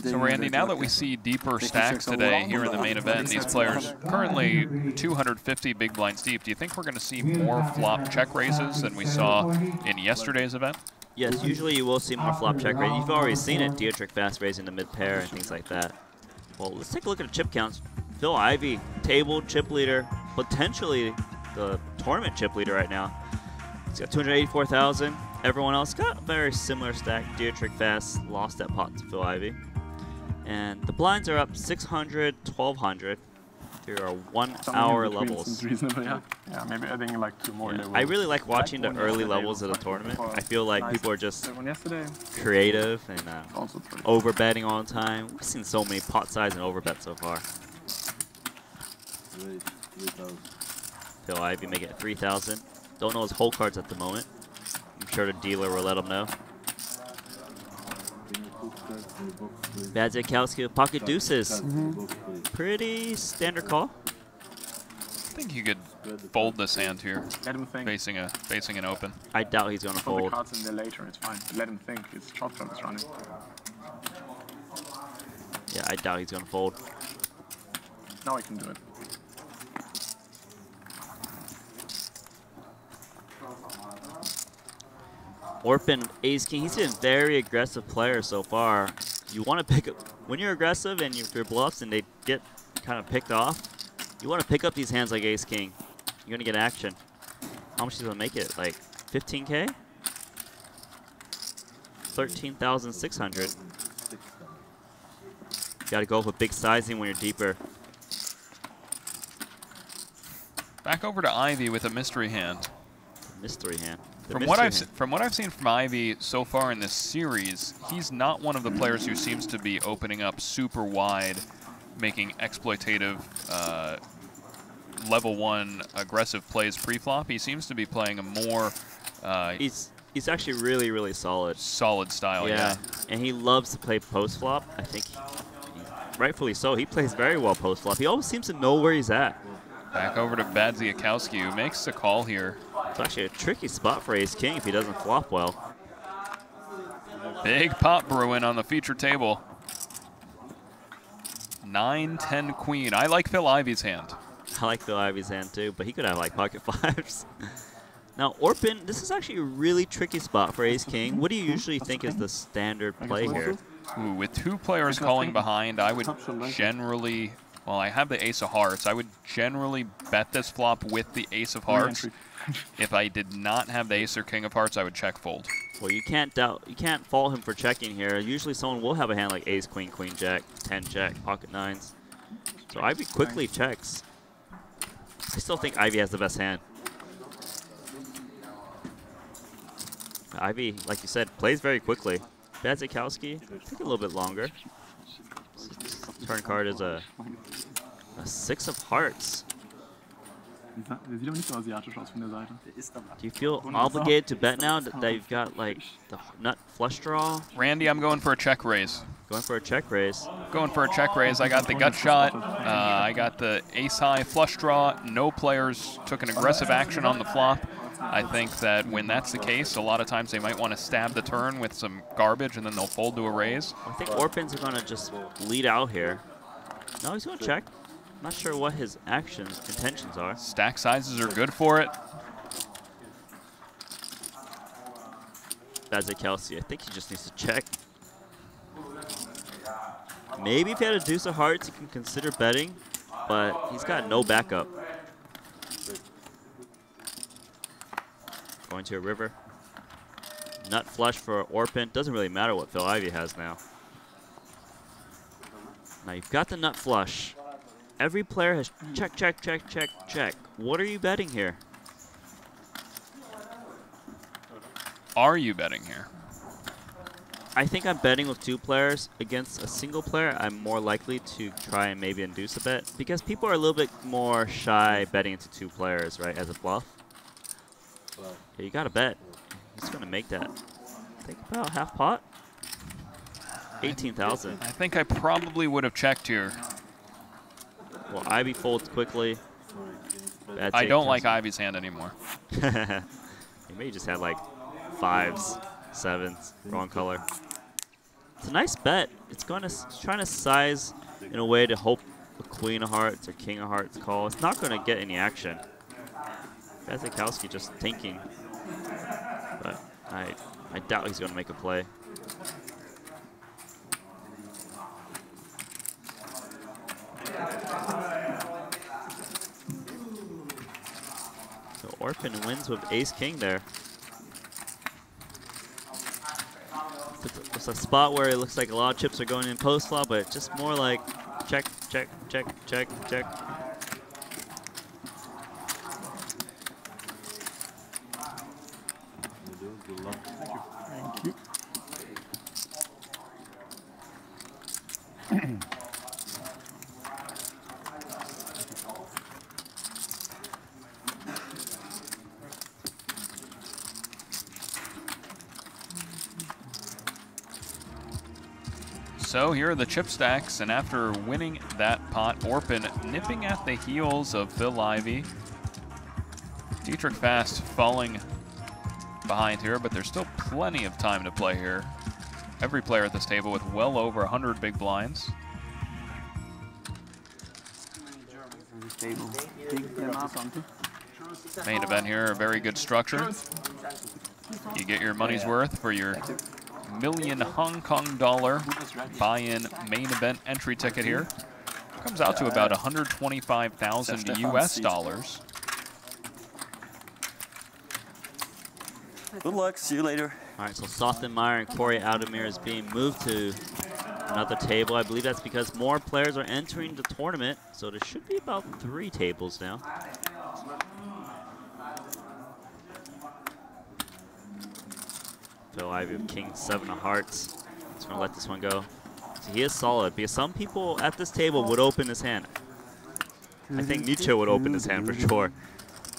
So Randy, now that we see deeper stacks today here in the main event, these players currently 250 big blinds deep, do you think we're going to see more flop check raises than we saw in yesterday's event? Yes, usually you will see more flop check raise. You've already seen it, Dietrich fast raising the mid pair and things like that. Well, let's take a look at the chip counts. Phil Ivey, table chip leader, potentially the tournament chip leader right now. He's got 284,000. Everyone else got a very similar stack. Dietrich fast lost that pot to Phil Ivey. And the blinds are up 600, 1,200. There are 1 hour levels. Yeah, maybe adding like 2 more levels. I really like watching the early levels of the tournament. I feel like people are just creative and over betting all the time. We've seen so many pot size and over bet so far. Phil Ivey making it 3,000. Don't know his whole cards at the moment. I'm sure the dealer will let him know. Bad Zakowski with pocket deuces. Pretty standard call. I think you could fold this hand here, facing an open. I doubt he's going to fold. The cards in there later, it's fine. Let him think. His short term is running. Yeah, I doubt he's going to fold. Now he can do it. Orpin, ace king, he's been a very aggressive player so far. You want to pick up, when you're aggressive and you're bluffs and they get kind of picked off, you want to pick up these hands like ace king. You're going to get action. How much is going to make it? Like 15K? 13,600. Got to go with big sizing when you're deeper. Back over to Ivy with a mystery hand. Mystery hand. From what I've seen from Ivy so far in this series, he's not one of the players who seems to be opening up super wide, making exploitative level 1 aggressive plays pre-flop. He seems to be playing a more he's actually really solid. Solid style, yeah. And he loves to play post-flop. I think rightfully so. He plays very well post-flop. He always seems to know where he's at. Back over to Bad Zakowski, who makes the call here. It's actually a tricky spot for ace king if he doesn't flop well. Big pot brewing on the feature table. 9-10 queen. I like Phil Ivy's hand. I like Phil Ivy's hand too, but he could have like pocket fives. Now Orpin, this is actually a really tricky spot for ace king. What do you usually think is the standard play here? Ooh, with 2 players calling behind, I would generally, well, I have the ace of hearts. I would generally bet this flop with the ace of hearts. If I did not have the ace or king of hearts, I would check fold. Well, you can't fault him for checking here. Usually someone will have a hand like ace, queen, queen, jack, 10 jack, pocket nines. So Ivy quickly checks. I still think Ivy has the best hand. Ivy, like you said, plays very quickly. Bad Zakowski, take a little bit longer. Turn card is a 6 of hearts. Do you feel obligated to bet now that you've got like the nut flush draw? Randy, I'm going for a check raise. Going for a check raise. Going for a check raise. I got the gut shot. I got the ace high flush draw. No players took an aggressive action on the flop. I think that when that's the case, a lot of times they might want to stab the turn with some garbage and then they'll fold to a raise. I think Orpin's going to just lead out here. No, he's going to check. Not sure what his intentions are. Stack sizes are good for it. That's a Kelsey. I think he just needs to check. Maybe if he had a deuce of hearts, he can consider betting, but he's got no backup. Going to a river. Nut flush for Orpin. Doesn't really matter what Phil Ivey has now. Now you've got the nut flush. Every player has check, check, check, check, check. What are you betting here? Are you betting here? I think I'm betting with two players. Against a single player, I'm more likely to try and maybe induce a bet because people are a little bit more shy betting into two players, right, as a bluff. Yeah, you got to bet. He's going to make that. Think about half pot. 18,000. I think I probably would have checked here. Well, Ivy folds quickly. I don't like Ivy's hand anymore. He may just had like 5s, 7s, wrong color. It's a nice bet. It's going to trying to size in a way to hope a queen of hearts or king of hearts call. It's not going to get any action. Gazikowski just thinking, but I doubt he's going to make a play. So Orpin wins with ace-king there. It's a spot where it looks like a lot of chips are going in post-flop, but it's just more like check, check, check, check, check. Thank you. So here are the chip stacks, and after winning that pot, Orpin nipping at the heels of Phil Ivey. Dietrich Fast falling behind here, but there's still plenty of time to play here. Every player at this table with well over 100 big blinds. Main event here, a very good structure. You get your money's worth for your $1,000,000 Hong Kong buy-in main event entry ticket here. Comes out to about 125,000 US dollars. Good luck. See you later. All right, so Sothenmeyer and Corey Aldemir is being moved to another table. I believe that's because more players are entering the tournament, so there should be about 3 tables now. Phil Ivey with king 7 of hearts. Just gonna let this one go. So he is solid because some people at this table would open his hand. I think Nietzsche would open his hand for sure.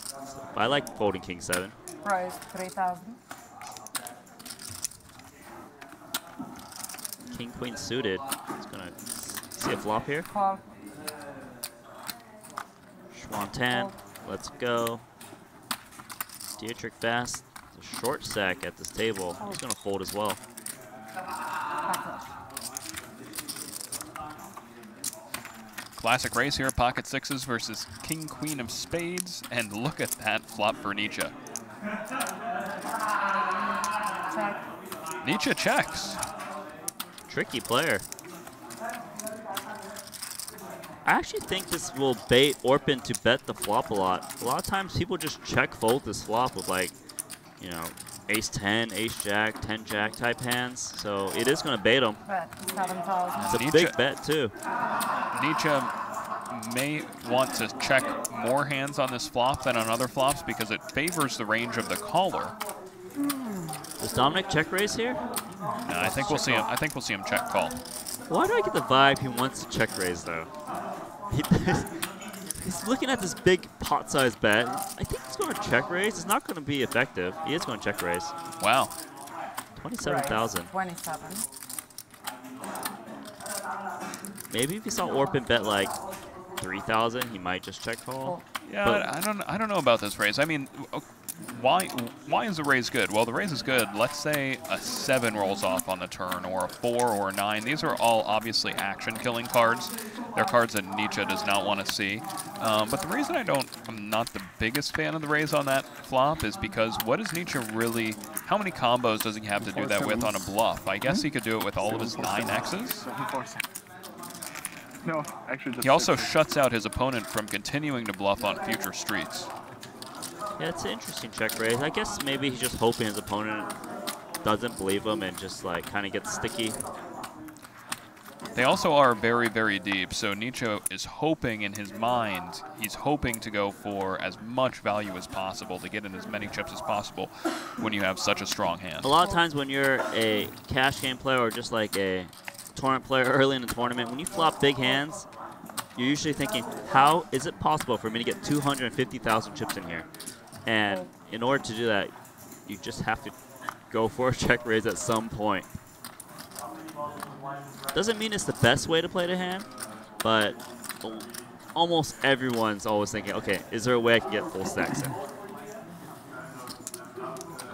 So, but I like folding king 7. Price 3,000. King queen suited. It's gonna see a flop here. Call. Schwantan, let's go. Dietrich Fast, the short stack at this table. He's gonna fold as well. Classic race here, pocket sixes versus king queen of spades, and look at that flop for Nietzsche. Check. Nietzsche checks. Tricky player. I actually think this will bait Orpin to bet the flop a lot. A lot of times people just check fold this flop with like, you know, ace 10, ace jack, 10 jack type hands. So it is going to bait him. Bet 7,000. It's a big bet too. Nietzsche may want to check more hands on this flop than on other flops because it favors the range of the caller. Does Dominic check raise here? No, I think we'll see him. I think we'll see him check call. Why do I get the vibe he wants to check raise though? He's looking at this big pot-sized bet. I think he's going to check raise. It's not going to be effective. He is going to check raise. Wow. 27,000. 27. Maybe if you saw Orpin bet like 3,000, he might just check call. Yeah, I don't know about this raise. I mean, why is the raise good? Well, the raise is good. Let's say a 7 rolls off on the turn, or a 4 or a 9. These are all obviously action-killing cards. They're cards that Nietzsche does not want to see. But the reason I'm not the biggest fan of the raise on that flop is because what does Nietzsche really, how many combos does he have to do that with on a bluff? I guess he could do it with all of his 9 X's. No, actually just he also shuts out his opponent from continuing to bluff on future streets. Yeah, it's an interesting check raise. I guess maybe he's just hoping his opponent doesn't believe him and just like kind of gets sticky. They also are very, very deep, so Nietzsche is hoping in his mind, he's hoping to go for as much value as possible, to get in as many chips as possible when you have such a strong hand. A lot of times when you're a cash game player or just like a tournament player early in the tournament, when you flop big hands, you're usually thinking, how is it possible for me to get 250,000 chips in here? And in order to do that, you just have to go for a check raise at some point. Doesn't mean it's the best way to play the hand, but almost everyone's always thinking, okay, is there a way I can get full stacks in?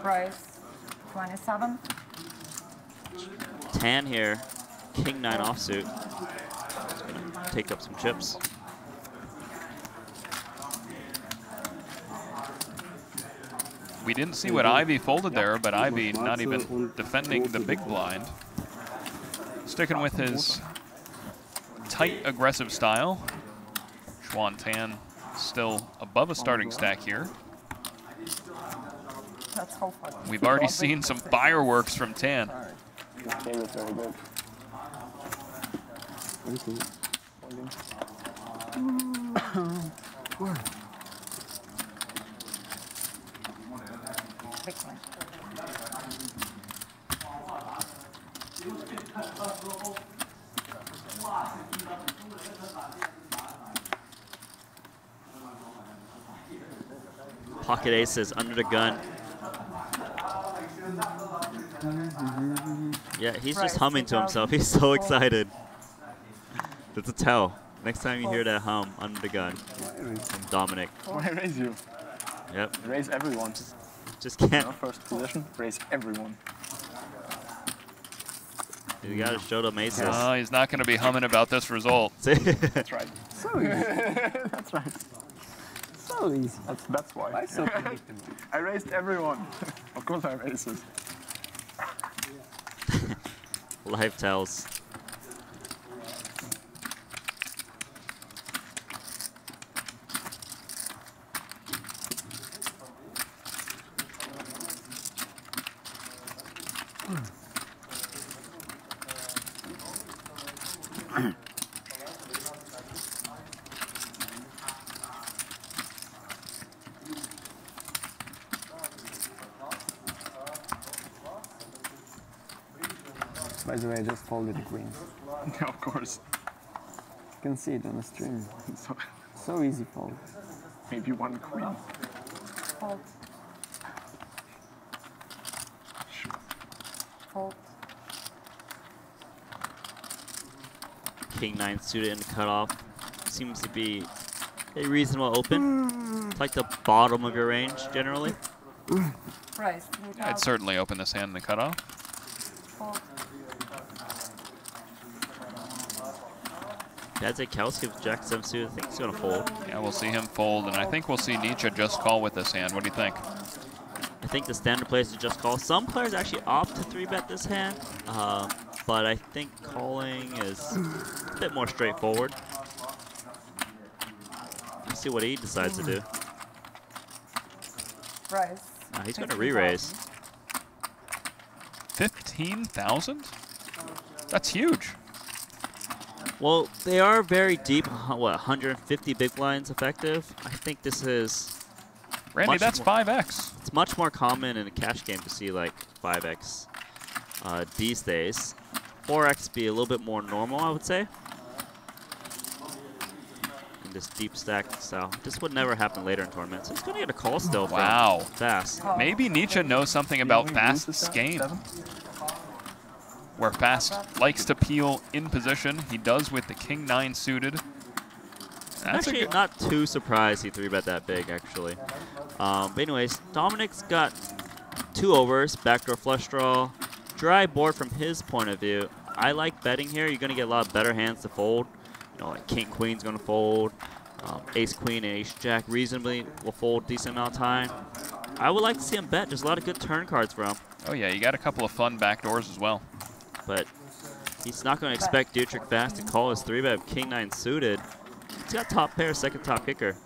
Price 27. Tan here, King 9 offsuit. Just gonna take up some chips. We didn't see what Ivy folded there, but Ivy not even defending the big blind. Sticking with his tight, aggressive style. Xuan Tan still above a starting stack here. Let's hope for it. We've already seen some fireworks from Tan. Pocket aces under the gun. Yeah, he's just humming to himself. He's so excited. That's a tell. Next time you hear that hum under the gun from Dominic. Why raise you? Yep. Raise everyone. Just can't. No, first position, raise everyone. You gotta show them aces. Oh, he's not going to be humming about this result. That's right. So easy. That's right. So easy. That's why. Why so predictable? I raised everyone. Of course I have aces. Life tells. By the way, I just folded the queen. Yeah, of course. You can see it on the stream. So easy fold. Maybe one queen. Fold. Fold. King 9 suited in the cutoff. Seems to be a reasonable open. It's like the bottom of your range, generally. Price. I'd certainly open this hand in the cutoff. Fold. Kowski with Jack 7 suited. I think he's going to fold. Yeah, we'll see him fold, and I think we'll see Nietzsche just call with this hand. What do you think? I think the standard play is to just call. Some players actually opt to 3-bet this hand, but I think calling is a bit more straightforward. Let's see what he decides to do. Price. He's going to re-raise. 15,000? That's huge. Well, they are very deep. What, 150 big blinds effective? I think this is... Randy, that's 5x. It's much more common in a cash game to see like 5x these days. 4x be a little bit more normal, I would say. In this deep stack style. This would never happen later in tournaments. It's going to get a call still. Wow. Fast. Maybe Nietzsche knows something about Fast's game. Where Fast likes to peel in position. He does with the King 9 suited. I'm actually not too surprised he 3-bet that big, actually. But anyways, Dominic's got 2 overs, backdoor flush draw, dry board from his point of view. I like betting here. You're going to get a lot of better hands to fold. You know, like King Queen's going to fold. Ace Queen and Ace Jack reasonably will fold decent amount of time. I would like to see him bet. There's a lot of good turn cards for him. Oh yeah, you got a couple of fun backdoors as well. But he's not going to expect Dietrich Fast to call his 3-bet King 9 suited. He's got top pair, second top kicker.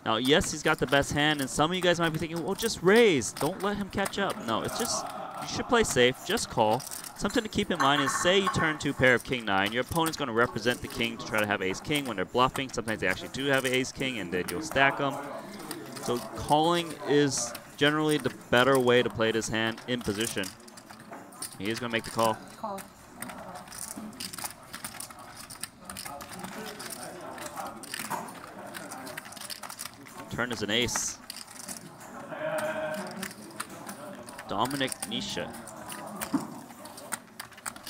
Now, yes, he's got the best hand, and some of you guys might be thinking, well, just raise. Don't let him catch up. No, it's just, you should play safe. Just call. Something to keep in mind is, say you turn 2 pair of King 9. Your opponent's going to represent the king to try to have Ace King when they're bluffing. Sometimes they actually do have Ace King, and then you'll stack them. So calling is generally the better way to play this hand in position. He is going to make the call. Call. Turn is an ace. Dominic Nisha.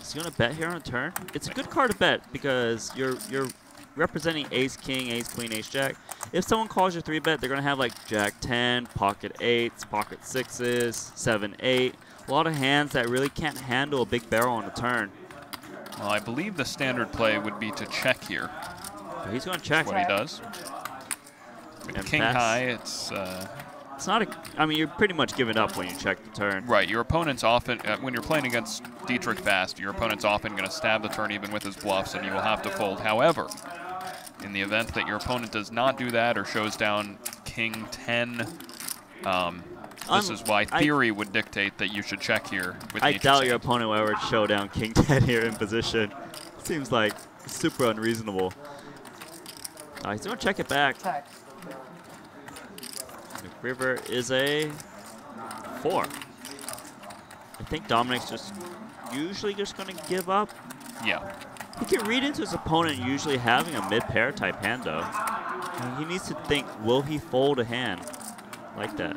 Is he going to bet here on a turn? It's a good card to bet because you're representing Ace King, Ace Queen, Ace Jack. If someone calls your 3-bet, they're going to have like Jack 10, pocket 8s, pocket 6s, 7, 8. A lot of hands that really can't handle a big barrel on a turn. Well, I believe the standard play would be to check here. So he's going to check. That's what he does. With King pass. high, it's not a. I mean, you're pretty much giving up when you check the turn. Right. Your opponent's often, when you're playing against Dietrich Fast, your opponent's often going to stab the turn even with his bluffs, and you will have to fold. However, in the event that your opponent does not do that or shows down King 10, this is why theory would dictate that you should check here. With I doubt your opponent will ever show down King 10 here in position. Seems like super unreasonable. He's going to check it back. Check. The river is a 4. I think Dominic's just usually just going to give up. Yeah. He can read into his opponent usually having a mid-pair type hand, though. And he needs to think, will he fold a hand like that?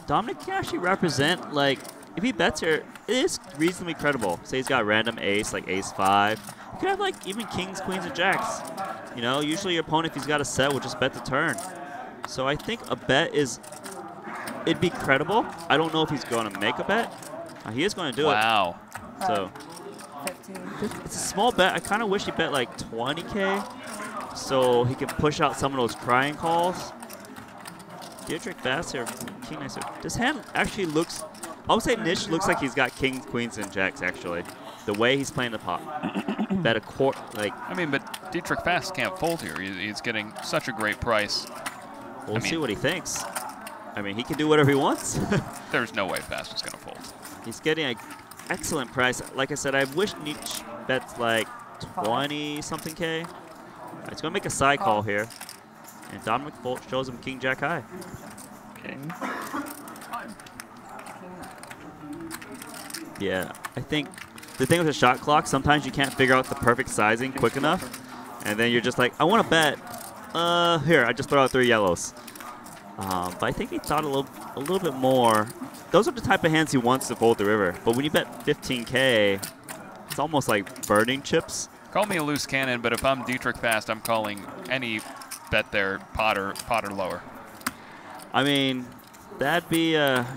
Dominic can actually represent, like, if he bets here, it is reasonably credible. Say he's got random ace, like ace 5. You could have, like, even kings, queens, and jacks. You know, usually your opponent, if he's got a set, will just bet the turn. So I think a bet is, it'd be credible. I don't know if he's going to make a bet. He is going to do it. Wow. So 15. it's a small bet. I kind of wish he bet like 20K so he can push out some of those crying calls. Dietrich Fast here, King Nicer. This hand actually looks, I would say Nish looks like he's got kings, queens, and jacks actually. The way he's playing the pot. Bet a quart, like. I mean, but Dietrich Fast can't fold here. He's getting such a great price. We'll see what he thinks. I mean, he can do whatever he wants. There's no way Fast is going to fold. He's getting an excellent price. Like I said, I wish Nietzsche bets like 20-something K. He's going to make a side call here. And Dominic shows him King Jack high. King. Yeah, I think the thing with the shot clock, sometimes you can't figure out the perfect sizing quick enough. And then you're just like, I want to bet. Here, I just throw out 3 yellows. But I think he thought a little bit more. Those are the type of hands he wants to fold the river. But when you bet 15K, it's almost like burning chips. Call me a loose cannon, but if I'm Dietrich Fast, I'm calling any bet there pot or lower. I mean, that'd be,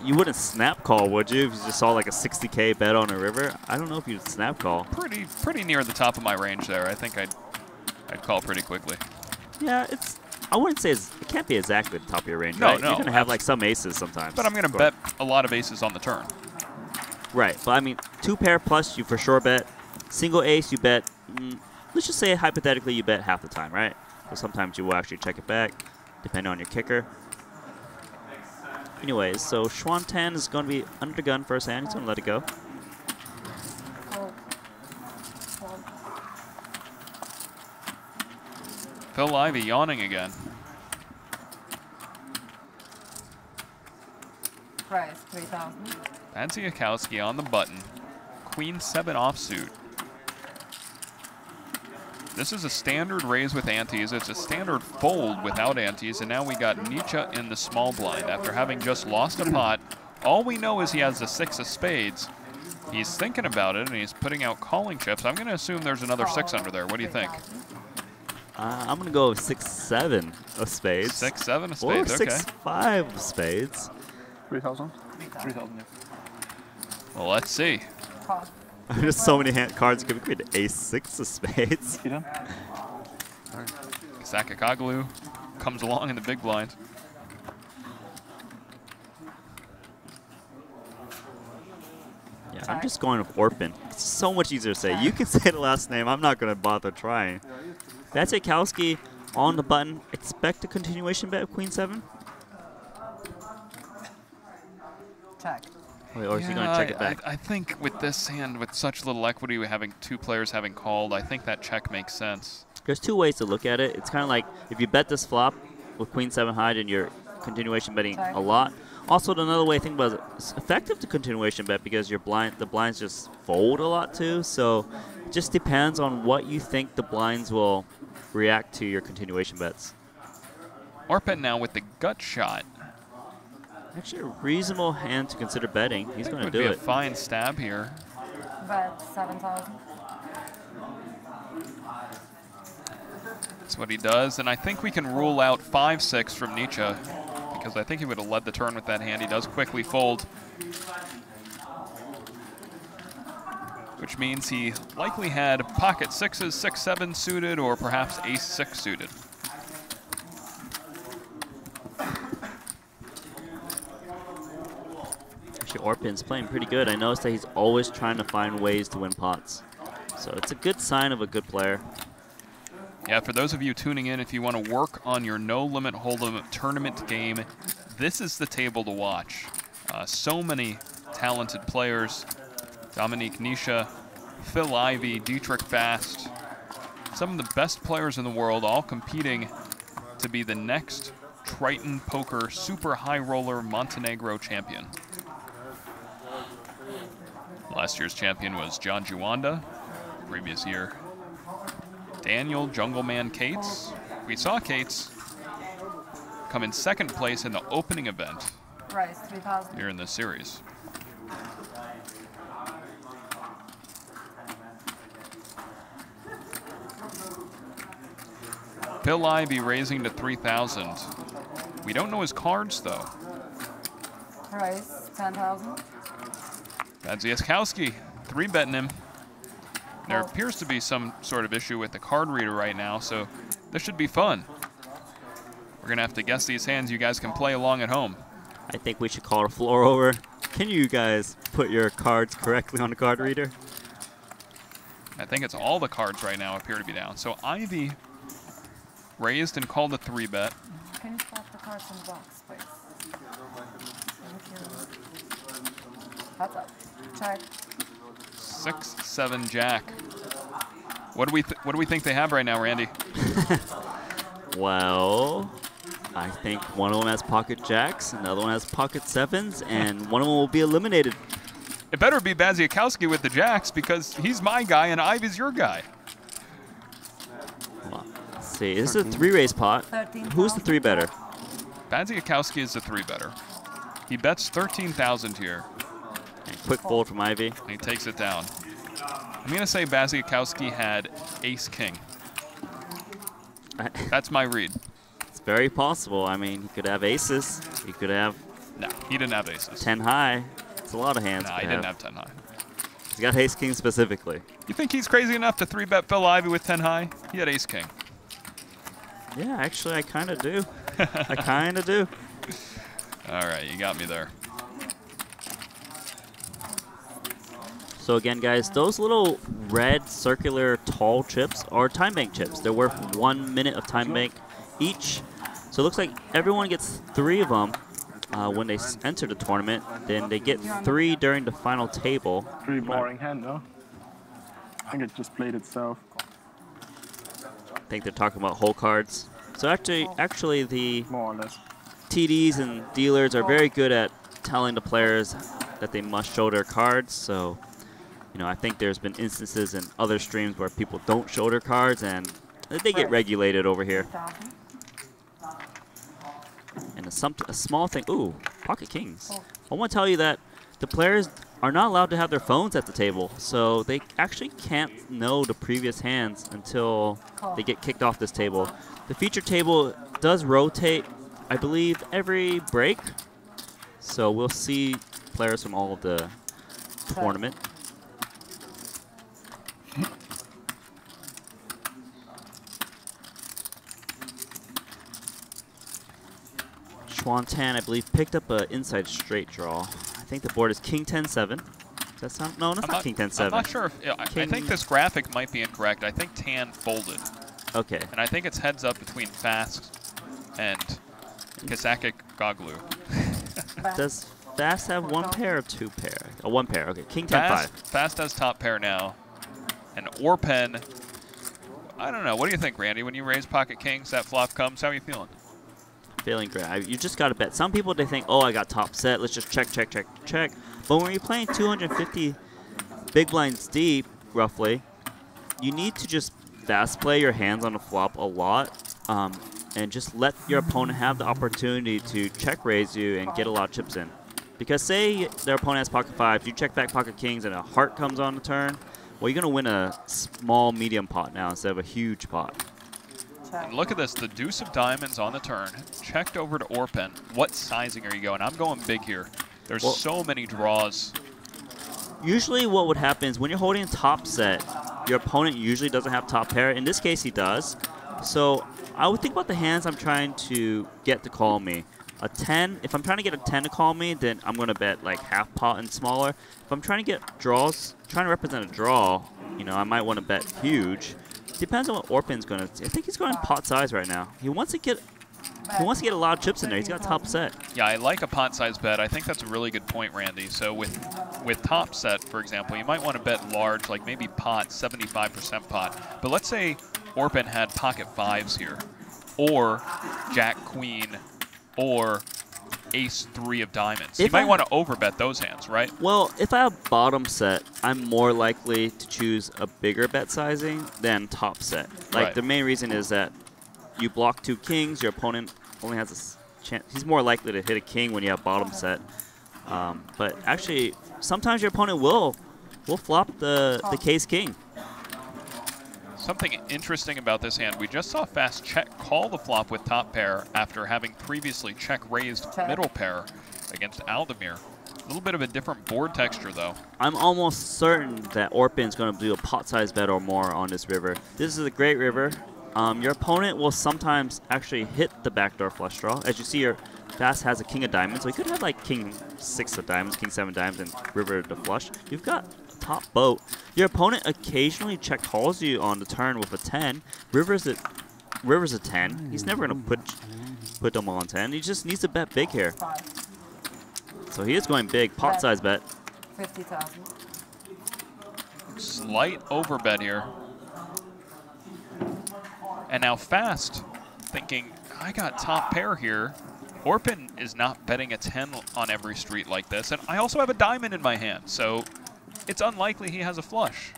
you wouldn't snap call, would you? If you just saw like a 60K bet on a river? I don't know if you'd snap call. Pretty near the top of my range there. I think I'd call pretty quickly. Yeah, I wouldn't say it can't be exactly the top of your range, no, right? No, you're going to have like some aces sometimes. But I'm going to bet a lot of aces on the turn. Right, but I mean, 2 pair plus you for sure bet. Single ace you bet, let's just say hypothetically you bet half the time, right? So sometimes you will actually check it back, depending on your kicker. Anyways, so Schwan Tan is going to be under the gun first hand. He's going to let it go. Phil Ivey yawning again. Price 3,000. Padziakowski on the button. Queen 7 offsuit. This is a standard raise with antes. It's a standard fold without antes. And now we got Nietzsche in the small blind. After having just lost a pot, all we know is he has the 6 of spades. He's thinking about it, and he's putting out calling chips. I'm going to assume there's another 6 under there. What do you think? I'm going to go 6-7 of spades. 6-7 of spades, or okay. 6-5 of spades. 3,000? 3,000, yeah. Well, let's see. There's so many cards. Could we create ace-6 of spades? Sakakagalu comes along in the big blind. Yeah, I'm just going with Orpin. It's so much easier to say. You can say the last name. I'm not going to bother trying. Vatsiakowski on the button. Expect a continuation bet of Queen 7? Check. Or is he going to check it back? I think with this hand, with such little equity, with having 2 players having called, I think that check makes sense. There's 2 ways to look at it. It's kind of like if you bet this flop with Queen 7 high, then you're continuation betting a lot. Also, another way to think about it, it's effective to continuation bet because the blinds just fold a lot too. So it just depends on what you think the blinds will react to your continuation bets. Orpin now with the gut shot. Actually, a reasonable hand to consider betting. He's going to do it. Would be a fine stab here. Bet 7,000. That's what he does, and I think we can rule out 5-6 from Nietzsche because I think he would have led the turn with that hand. He does quickly fold, which means he likely had pocket 6s, 6-7 suited, or perhaps ace-6 suited. Actually, Orpin's playing pretty good. I noticed that he's always trying to find ways to win pots. So it's a good sign of a good player. Yeah, for those of you tuning in, if you want to work on your No Limit Hold'em tournament game, this is the table to watch. So many talented players. Dominique Nietzsche, Phil Ivey, Dietrich Fast. Some of the best players in the world all competing to be the next Triton Poker Super High Roller Montenegro champion. Last year's champion was John Juanda. Previous year, Daniel Jungleman Cates. We saw Cates come in 2nd place in the opening event here in this series. Phil Ivey raising to 3,000. We don't know his cards though. Price 10,000. Vatsiakowski 3-betting him. There appears to be some sort of issue with the card reader right now, so this should be fun. We're going to have to guess these hands. You guys can play along at home. I think we should call the floor over. Can you guys put your cards correctly on the card reader? I think it's all the cards right now appear to be down. So Ivy raised and called a 3-bet. Can you swap the cards in the box, please? That's up. Check. 6-7 jack. What do we think they have right now, Randy? Well, I think one of them has pocket jacks, another one has pocket 7s, and one of them will be eliminated. It better be Vatsiakowski with the jacks because he's my guy and Ivy's your guy. Well, let's see. This is a 3-raise pot. Who's the 3-better? Vatsiakowski is the 3-better. He bets 13,000 here. And quick fold from Ivy. And he takes it down. I'm going to say Vatsiakowski had ace-king. That's my read. It's very possible. I mean, he could have aces. He could have... No, he didn't have aces. 10 high. It's a lot of hands. No, he didn't have 10 high. He's got ace-king specifically. You think he's crazy enough to 3-bet Phil Ivey with 10 high? He had ace-king. Yeah, actually, I kind of do. I kind of do. All right, you got me there. So again, guys, those little red circular tall chips are time bank chips. They're worth 1 minute of time bank each. So it looks like everyone gets 3 of them when they enter the tournament. Then they get 3 during the final table. Pretty boring hand, no? I think it just played itself. I think they're talking about hole cards. So actually the more or less TDs and dealers are very good at telling the players that they must show their cards. So, you know, I think there's been instances in other streams where people don't show their cards and they get regulated over here. And a small thing, ooh, pocket kings. I want to tell you that the players are not allowed to have their phones at the table, so they actually can't know the previous hands until they get kicked off this table. The feature table does rotate, I believe, every break, so we'll see players from all of the tournament. Schwantan, I believe, picked up an inside straight draw. I think the board is King 10-7. Does that sound? No, that's not King 10-7. I'm not sure if I think this graphic might be incorrect. I think Tan folded. Okay. And I think it's heads up between Fast and Kasakik Goglu. Does Fast have one pair or two pair? Oh, one pair. Okay. King 10-5. Fast has top pair now. And Orpen, I don't know. What do you think, Randy? When you raise pocket kings, that flop comes, how are you feeling? Feeling great. You just got to bet. Some people, they think, oh, I got top set. Let's just check, check, check, check. But when you're playing 250 big blinds deep, roughly, you need to just fast play your hands on the flop a lot and just let your opponent have the opportunity to check raise you and get a lot of chips in. Because say their opponent has pocket fives, you check back pocket kings, and a heart comes on the turn, well, you're going to win a small, medium pot now instead of a huge pot. And look at this, the deuce of diamonds on the turn. Checked over to Orpen. What sizing are you going? I'm going big here. There's so many draws. Usually what would happen is when you're holding top set, your opponent usually doesn't have top pair. In this case, he does. So I would think about the hands I'm trying to get to call me. A 10, if I'm trying to get a 10 to call me, then I'm going to bet like half pot and smaller. If I'm trying to get draws, trying to represent a draw, you know, I might want to bet huge. Depends on what Orpen's going to. I think he's going pot size right now. He wants to get a lot of chips in there. He's got top set. Yeah, I like a pot size bet. I think that's a really good point, Randy. So with top set, for example, you might want to bet large, like maybe pot, 75% pot. But let's say Orpen had pocket fives here, or Jack Queen, or Ace 3 of diamonds. You might want to overbet those hands, right? Well, if I have bottom set, I'm more likely to choose a bigger bet sizing than top set. Like the main reason is that you block 2 kings, your opponent only has a chance. He's more likely to hit a king when you have bottom set. But actually, sometimes your opponent will flop the case king. Something interesting about this hand, we just saw Fast check call the flop with top pair after having previously check-raised middle pair against Aldemir. A little bit of a different board texture, though. I'm almost certain that Orpen's going to do a pot size bet or more on this river. This is a great river. Your opponent will sometimes actually hit the backdoor flush draw. As you see, your Fast has a king of diamonds, so he could have like king 6 of diamonds, king 7 diamonds, and river to flush. You've got top boat. Your opponent occasionally check calls you on the turn with a 10. River's a 10. He's never going to put them on 10. He just needs to bet big here. So he is going big. Pot size bet. 50,000. Slight overbet here. And now Fast thinking, I got top pair here. Orpen is not betting a 10 on every street like this. And I also have a diamond in my hand. So it's unlikely he has a flush.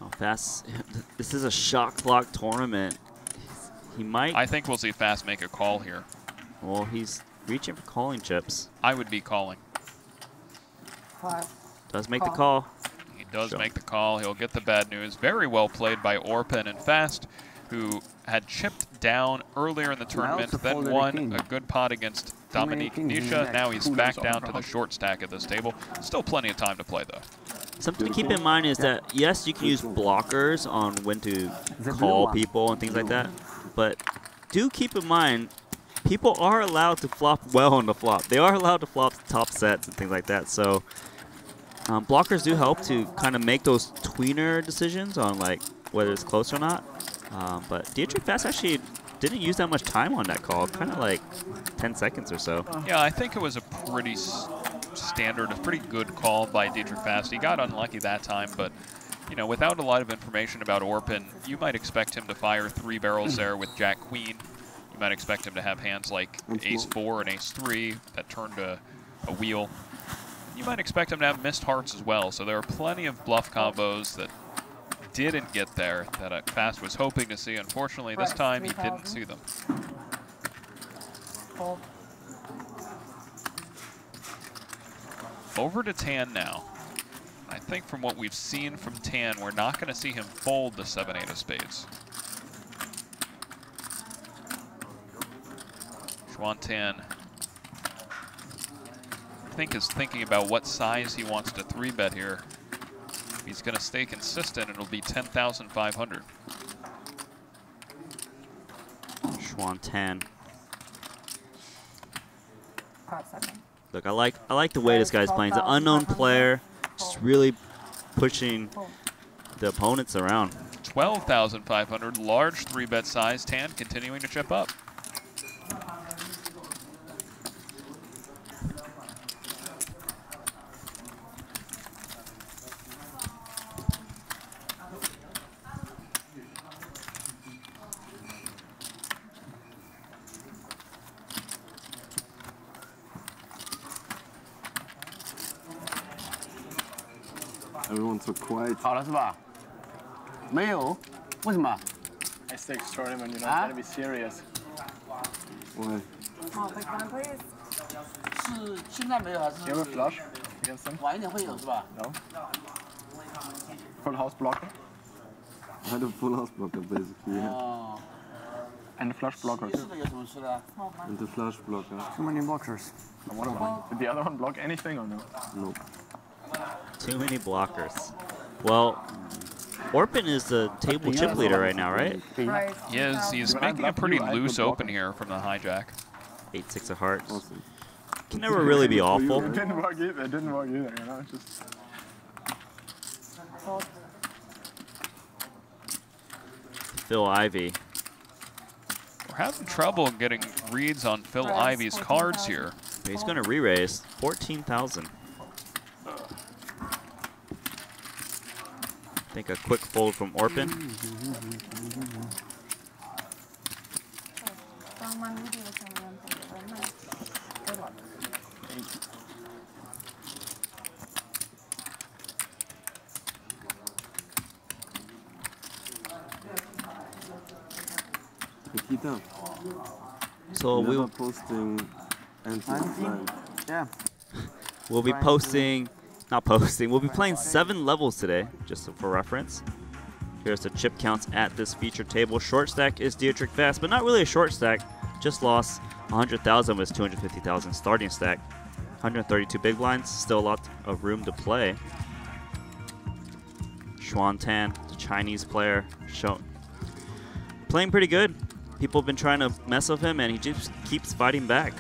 Oh, Fast. This is a shot clock tournament. He might. I think we'll see Fast make a call here. Well, he's reaching for calling chips. I would be calling. Does make the call. He does make the call. He'll get the bad news. Very well played by Orpen and Fast, who had chipped down earlier in the tournament, then won a good pot against Dominique Nisha. Now he's back down to the short stack at this table. Still plenty of time to play, though. Something to keep in mind is that, yes, you can use blockers on when to call people and things like that, but do keep in mind, people are allowed to flop well on the flop. They are allowed to flop top sets and things like that, so blockers do help to kind of make those tweener decisions on like whether it's close or not. But Dietrich Fast actually didn't use that much time on that call, kind of like 10 seconds or so. Yeah, I think it was a pretty standard, a pretty good call by Dietrich Fast. He got unlucky that time, but you know, without a lot of information about Orpen, you might expect him to fire 3 barrels there with Jack Queen. You might expect him to have hands like Ace 4 and Ace 3 that turned a wheel. You might expect him to have missed hearts as well, so there are plenty of bluff combos that didn't get there that Fast was hoping to see. Unfortunately, this time he didn't see them. Over to Tan now. I think from what we've seen from Tan, we're not going to see him fold the 7-8 of spades. Xuan Tan, I think, is thinking about what size he wants to 3-bet here. If he's going to stay consistent, it'll be 10,500. Xuan Tan. 5 seconds. Look, I like the way this guy's playing. He's an unknown player, just really pushing the opponents around. 12,500, large 3-bet size. Tan continuing to chip up. Everyone's so quiet. 好了是吧？没有，为什么？ I stay short when you're not gonna be serious. Why? Oh, big blind, please. 是现在没有还是 You have a flush against them? 晚一点会有是吧？ No. Full house blocker I had a full house blocker basically, yeah. 哦， and a flush blocker 这 too. 个有什么吃的？ Small blind. And the flush blocker. Too many blockers. And what about did the other one block anything or no? No. Too many blockers. Well, Orpin is the table chip leader right now, right? Right. He is. He's making a pretty loose open here from the hijack. 8-6 of hearts. Awesome. Can never really be awful. It didn't work either. It didn't work either. You know, just Fold. Phil Ivey. We're having trouble getting reads on Phil Right, Ivey's cards here. He's going to re-raise 14,000. I think a quick fold from Orpin. Don't mind me doing something. Very nice. Good luck. Nikita, So never we'll posting anti-blind. Yeah. we'll be posting, not posting, we'll be playing 7 levels today, just for reference. Here's the chip counts at this featured table. Short stack is Dietrich Fast, but not really a short stack. Just lost 100,000 with 250,000 starting stack. 132 big blinds, still a lot of room to play. Xuan Tan, the Chinese player, playing pretty good. People have been trying to mess with him, and he just keeps fighting back.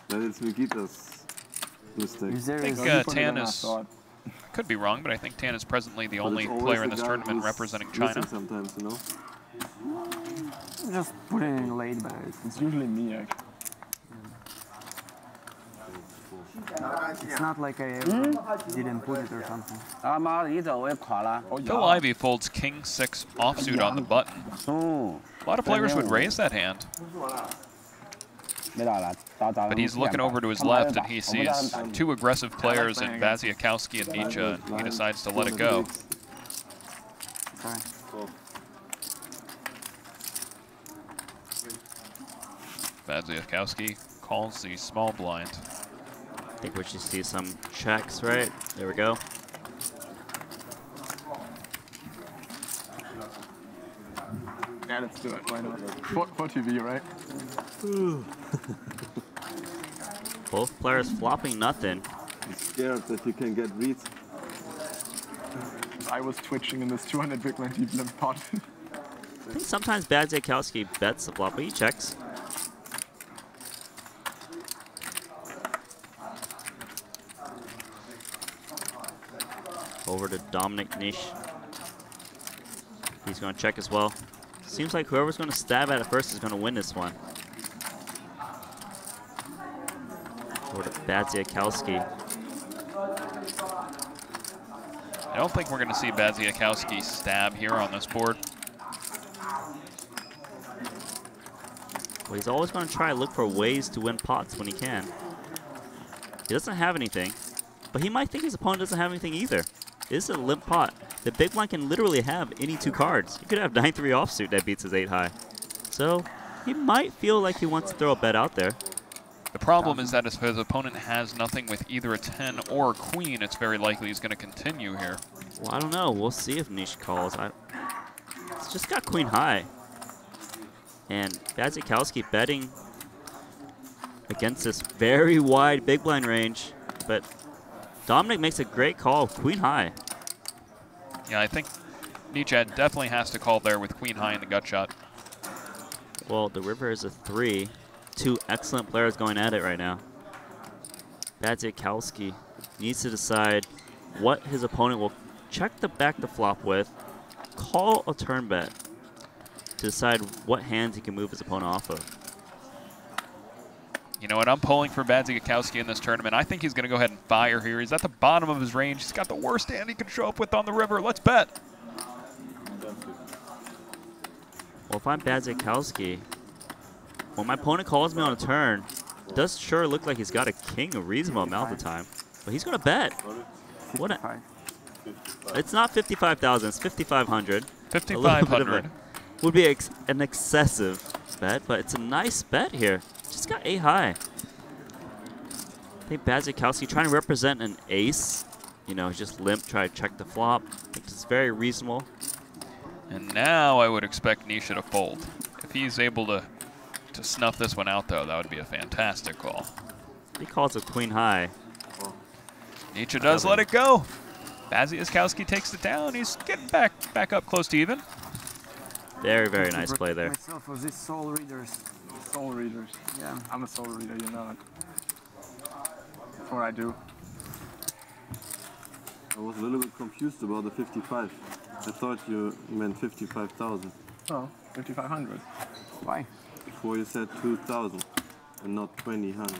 That is Nikita's mistake. I think Tan is, could be wrong, but I think Tan is presently the But only it's always player in the this guy tournament who's representing missing China. sometimes, you know? Just put it in late, but it's usually me. Actually. it's not like I didn't put it or something. Phil Ivey folds King 6 offsuit on the button. A lot of players would raise that hand. But he's looking over to his left, and he sees 2 aggressive players in Vaziakowski and Nietzsche, and he decides to let it go. Sorry. Vaziakowski calls the small blind. I think we should see some checks, right? There we go. Yeah, let's do it. Why not? For TV, right? Both players flopping nothing. I'm scared that you can get reads. I was twitching in this 200 big blind deep limp pot. I think sometimes Vaziakowski bets the flop, but he checks. Over to Dominic Nish. He's going to check as well. Seems like whoever's going to stab at it first is going to win this one. Over to Vaziakowski. I don't think we're going to see Vaziakowski stab here on this board. Well, he's always going to try to look for ways to win pots when he can. He doesn't have anything, but he might think his opponent doesn't have anything either. This is a limp pot. The big blind can literally have any 2 cards. He could have 9-3 offsuit that beats his 8 high. So he might feel like he wants to throw a bet out there. The problem is that if his opponent has nothing with either a 10 or a queen, it's very likely he's going to continue here. Well, I don't know. We'll see if Nish calls. It's just got queen high. And Badzikowski betting against this very wide big blind range. But Dominic makes a great call, queen high. Yeah, I think Nietzsche definitely has to call there with queen high in the gut shot. Well, the river is a 3. 2 excellent players going at it right now. Badzikowski needs to decide what his opponent will check the back to flop with, call a turn bet to decide what hands he can move his opponent off of. You know what? I'm pulling for Badzikowski in this tournament. I think he's going to go ahead and fire here. He's at the bottom of his range. He's got the worst hand he can show up with on the river. Let's bet. Well, if I'm Badzikowski, when my opponent calls me on a turn, it does sure look like he's got a king a reasonable amount of the time. But he's going to bet. What a, it's not 55,000, it's 5,500. 5,500. Would be an excessive bet, but it's a nice bet here. Just got a high. I think Badzikowski trying to represent an ace. You know, just limp, try to check the flop. I think it's very reasonable. And now I would expect Nisha to fold. If he's able to snuff this one out, though, that would be a fantastic call. He calls a queen high. Nietzsche does let it go. Badzikowski takes it down. He's getting back up close to even. Very, very nice play there. Myself was this soul readers. Soul readers. Yeah. I'm a soul reader, you know it. That's what I do. I was a little bit confused about the 55. I thought you meant 55,000. Oh, 5,500. Why? Before you said 2,000 and not 2,000.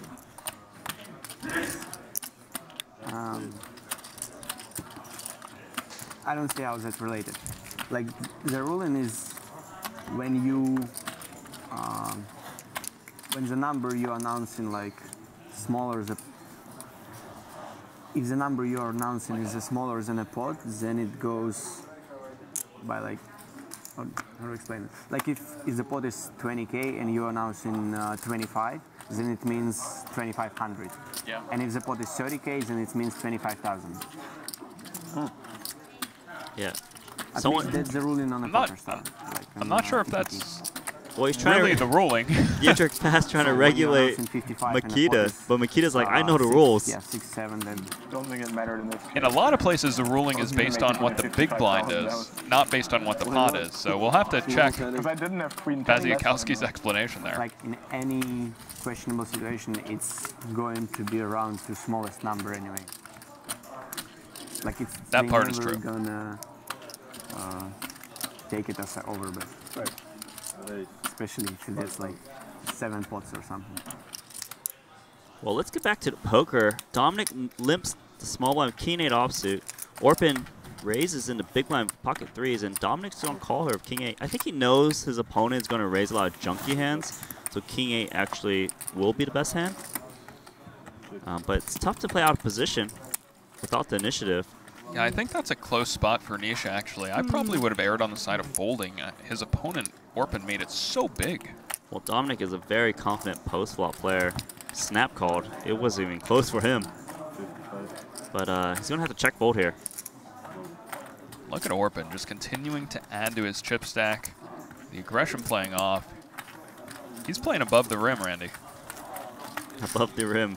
I don't see how that's related. Like, the ruling is when you, when the number you're announcing, like, smaller than, if the number you're announcing is smaller than a pot, then it goes by, like, how to explain it? Like, if the pot is 20K and you're announcing 25, then it means 2,500. Yeah. And if the pot is 30K, then it means 25,000. Yeah. That's the ruling on the poker style. Like, I'm not sure if that's well, he's trying really the ruling. Dietrich's fast trying to regulate Makita, but Makita's like, I know the rules. Yeah, 6, 7, then. Don't think it mattered in this case. In a lot of places, the ruling is based on what the big blind is, not based on what the pot is. So we'll have to check Because I didn't have queen 10. Badzikowski's explanation there. Like in any questionable situation, it's going to be around the smallest number anyway. Like it's that part is never true. Gonna take it as an overbet. Right. Especially if it's like 7 pots or something. Well, let's get back to the poker. Dominic limps the small blind, king 8 offsuit. Orpin raises into big blind pocket 3s, and Dominic's going to call her king 8. I think he knows his opponent is going to raise a lot of junky hands, so king 8 actually will be the best hand. But it's tough to play out of position without the initiative. Yeah, I think that's a close spot for Nisha, actually. I probably would have erred on the side of folding. His opponent, Orpin, made it so big. Well, Dominic is a very confident post-flop player. Snap called. It wasn't even close for him. But he's going to have to check fold here. Look at Orpin just continuing to add to his chip stack. The aggression playing off. He's playing above the rim, Randy. Above the rim.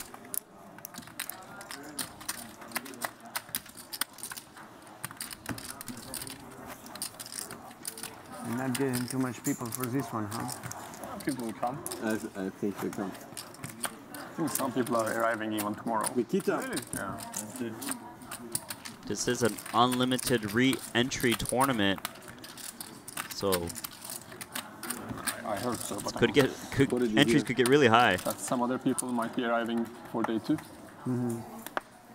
I'm not getting too much people for this one, huh? People will come. I think they come. I think some people are arriving even tomorrow. Mikita. Really? Yeah. This is an unlimited re-entry tournament, so I heard so, but entries could get really high. that some other people might be arriving for day 2.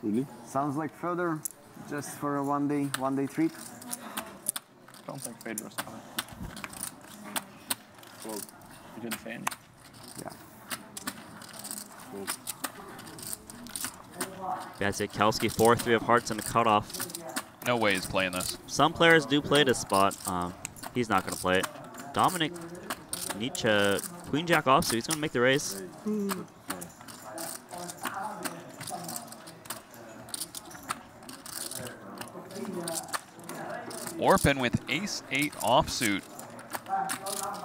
Really? Sounds like further, just for a one day trip. Don't think Federer's coming. Well, you didn't say anything. Yeah. Badzikowski 4-3 of hearts and a cutoff. No way he's playing this. Some players do play this spot. He's not going to play it. Dominic, Nietzsche, Queen Jack offsuit. He's going to make the raise. Orpin with ace-8 offsuit.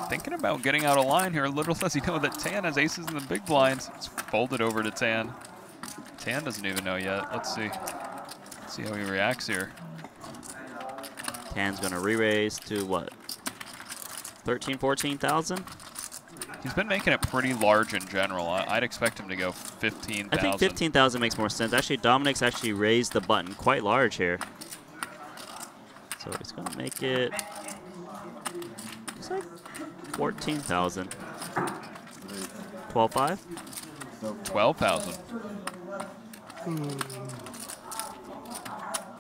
Thinking about getting out of line here. Little does he know that Tan has aces in the big blinds. It's folded over to Tan. Tan doesn't even know yet. Let's see. Let's see how he reacts here. Tan's going to re-raise to what? 13, 14,000? He's been making it pretty large in general. I'd expect him to go 15,000. I think 15,000 makes more sense. Actually, Dominic's actually raised the button quite large here. So he's going to make it, it's like 14,000. 12.5? 12,000.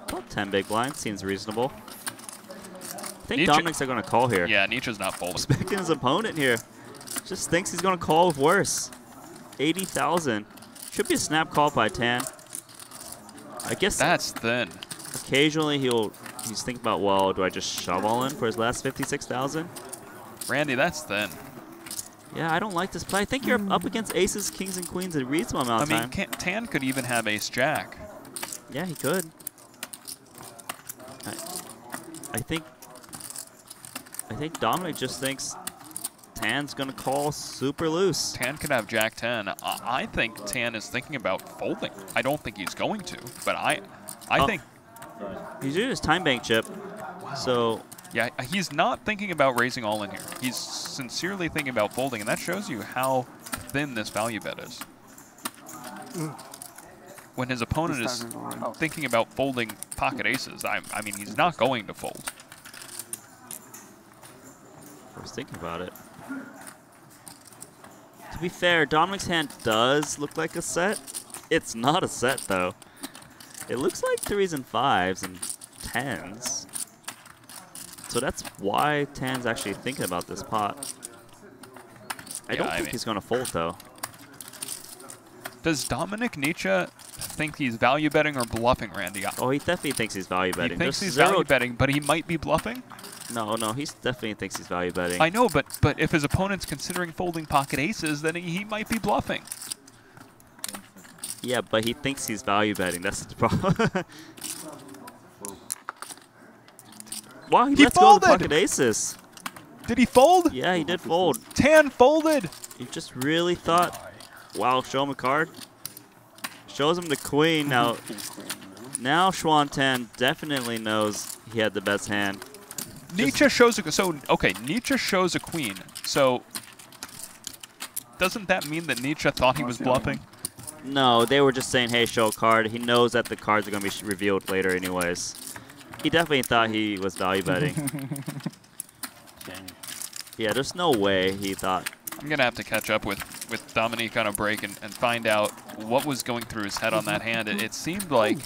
About 10 big blinds seems reasonable. I think Dominic's are going to call here. Yeah, Nietzsche's not folding. Expecting his opponent here. Just thinks he's going to call with worse. 80,000. Should be a snap call by Tan. I guess that's thin. Occasionally he's thinking about, well, do I just shove all in for his last 56,000? Randy, that's thin. Yeah, I don't like this play. I think you're up against aces, kings, and queens a reasonable amount of time. I mean, Tan could even have ace-jack. Yeah, he could. I think Dominic just thinks Tan's going to call super loose. Tan could have jack-10. I think Tan is thinking about folding. I don't think he's going to, but I think... He's doing his time bank chip, so... Yeah, he's not thinking about raising all in here. He's sincerely thinking about folding, and that shows you how thin this value bet is. When his opponent is thinking about folding pocket aces, I mean, he's not going to fold. I was thinking about it. To be fair, Dominic's hand does look like a set. It's not a set, though. It looks like 3s and 5s and 10s. So that's why Tan's actually thinking about this pot. I don't think he's going to fold, though. Does Dominic Nietzsche think he's value betting or bluffing, Randy? Oh, he definitely thinks he's value betting. He thinks he's value betting, but he might be bluffing? No, he definitely thinks he's value betting. I know, but if his opponent's considering folding pocket aces, then he might be bluffing. Yeah, but he thinks he's value betting. That's the problem. Wow, he lets go of the pocket aces. Did he fold? Yeah, he did fold. Tan folded. He just really thought, wow, show him a card. Shows him the queen. Now Xuan Tan definitely knows he had the best hand. Nietzsche shows Nietzsche shows a queen. So doesn't that mean that Nietzsche thought he was bluffing? No, they were just saying, hey, show a card. He knows that the cards are going to be revealed later anyways. He definitely thought he was value betting. Yeah, there's no way he thought. I'm going to have to catch up with Dominique on a break and find out what was going through his head on that hand. It seemed like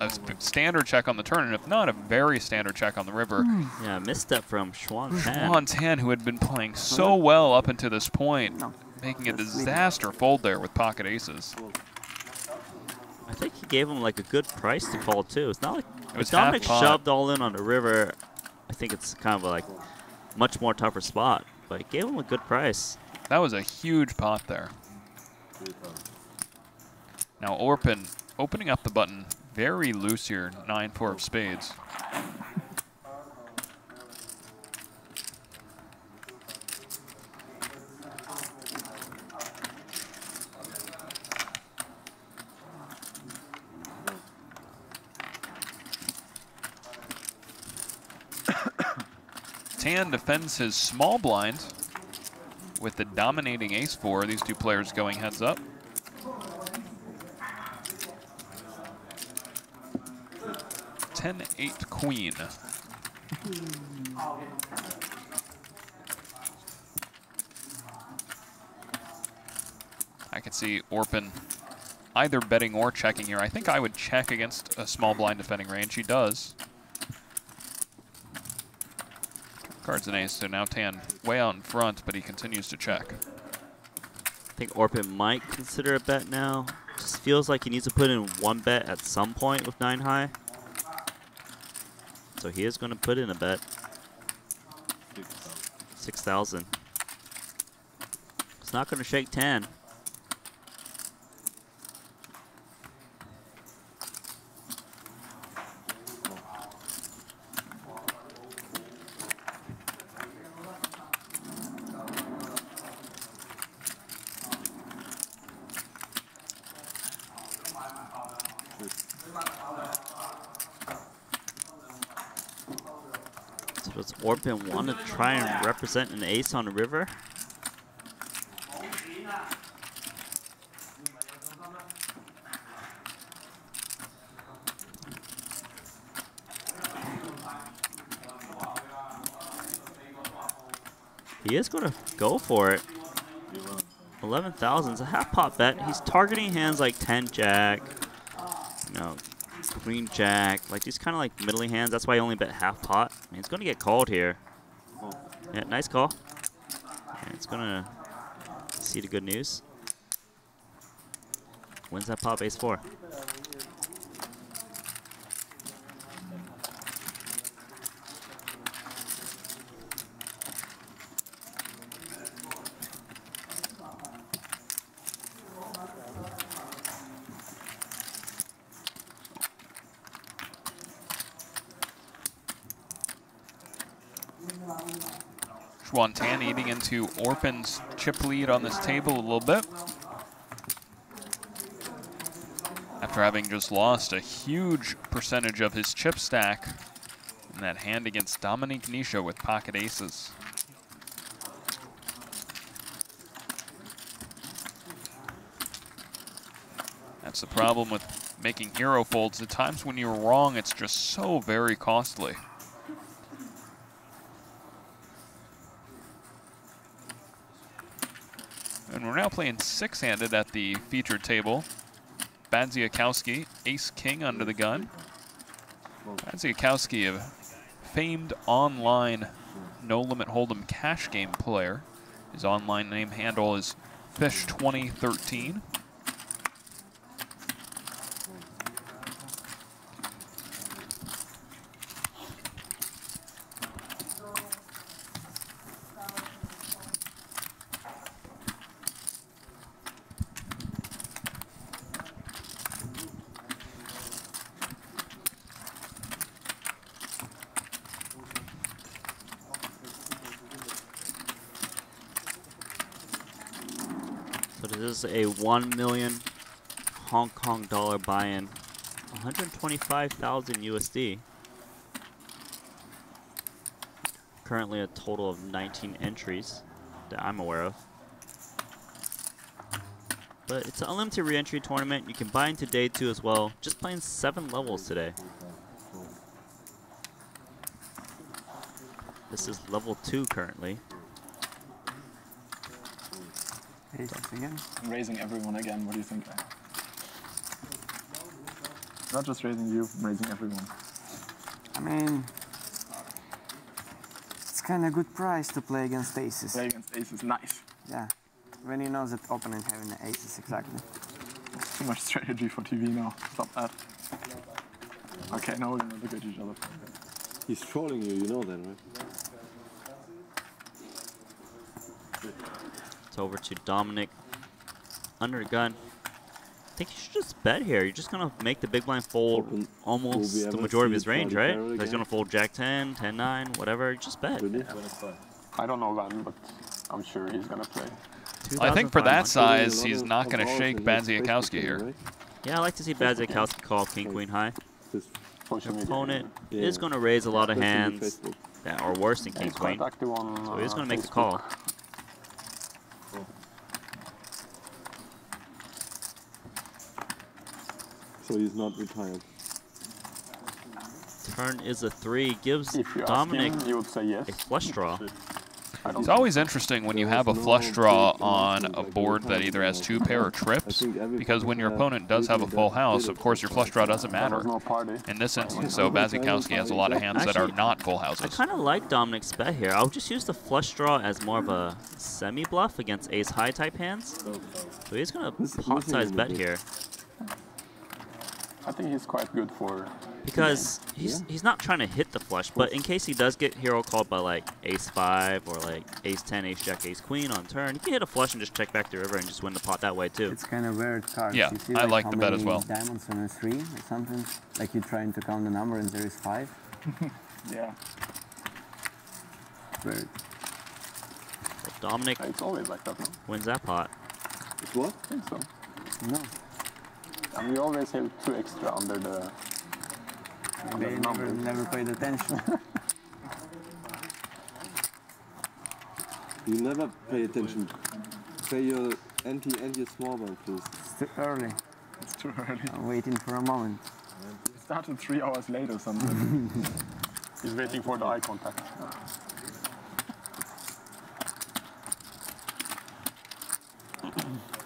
a standard check on the turn, and if not, a very standard check on the river. Yeah, misstep from Xuan Tan. Xuan Tan, who had been playing so well up until this point, making a disaster fold there with pocket aces. I think he gave him like a good price to call too. It's not like if Dominic shoved all in on the river. I think it's kind of like much more tougher spot, but he gave him a good price. That was a huge pot there. Now Orpin opening up the button very loose here, 9-4 of spades. Tan defends his small blind with the dominating ace-4. These two players going heads up. Ten-8 queen. I could see Orpin either betting or checking here. I think I would check against a small blind defending range. He does. Card's an ace, so now Tan way out in front, but he continues to check. I think Orpin might consider a bet now. Just feels like he needs to put in one bet at some point with 9 high. So he is going to put in a bet. 6,000. It's not going to shake Tan. So does Orpin want to try and represent an ace on the river? He is going to go for it. 11,000 is a half pot bet. He's targeting hands like 10 jack, you know, queen jack, like these kind of like middling hands. That's why I only bet half pot. I mean, it's going to get called here. Yeah, nice call. And it's going to see the good news. Wins that pot ace 4. Schwantan eating into Orpin's chip lead on this table a little bit. After having just lost a huge percentage of his chip stack in that hand against Dominique Nisha with pocket aces. That's the problem with making hero folds. At times when you're wrong, it's just so very costly. And we're now playing 6-handed at the featured table. Bandziakowski, ace-king under the gun. Bandziakowski, a famed online no-limit hold'em cash game player. His online name handle is Fish2013. This is a 1 million Hong Kong dollar buy-in, 125,000 USD. Currently a total of 19 entries that I'm aware of. But it's an unlimited re-entry tournament. You can buy into day 2 as well. Just playing 7 levels today. This is level 2 currently. Again. I'm raising everyone again. What do you think? Not just raising you, I'm raising everyone. I mean, it's kind of good price to play against aces. Play against aces, nice. Yeah, when you know that opponent having the aces, exactly. It's too much strategy for TV now. Stop that. Okay, now we're gonna look at each other. He's trolling you, you know that, right? It's over to Dominic under the gun. I think you should just bet here. You're just going to make the big blind fold almost the majority of his range, right? He's going to fold Jack 10, 10, 9, whatever. You just bet. I don't know when, but I'm sure he's going to play. I think for that size, he's not going to shake Bandziakowski here. Yeah, I like to see Bandziakowski call king, queen high. The opponent is going to raise a lot of hands that are worse than king, queen. So he's going to make the call. So he's not retired. Turn is a 3, gives Dominic you would say yes. a flush draw. It's always interesting when you have a flush draw on a board that either has 2 pair or trips, because when your opponent does have a full house, of course your flush draw doesn't matter. In this instance, though, Bandziakowski has a lot of hands that are not full houses. I kind of like Dominic's bet here. I'll just use the flush draw as more of a semi-bluff against ace-high type hands. So he's going to pot-size bet here. I think he's quite good for... Because he's not trying to hit the flush, but in case he does get hero called by like ace-5 or like ace-10, ace-jack, ace-queen on turn, he can hit a flush and just check back the river and just win the pot that way too. It's kind of weird card. Yeah, I like the bet as well. Diamonds on a 3 or something, like you're trying to count the number and there is 5. Yeah. Weird. So Dominic it's always like that, no? wins that pot. It's what? I think so. No. And we always have 2 extra under the... Maybe never paid attention. You never pay attention. Pay your ante and your small one, please. It's too early. It's too early. I'm waiting for a moment. It started 3 hours later something. He's waiting for the eye contact.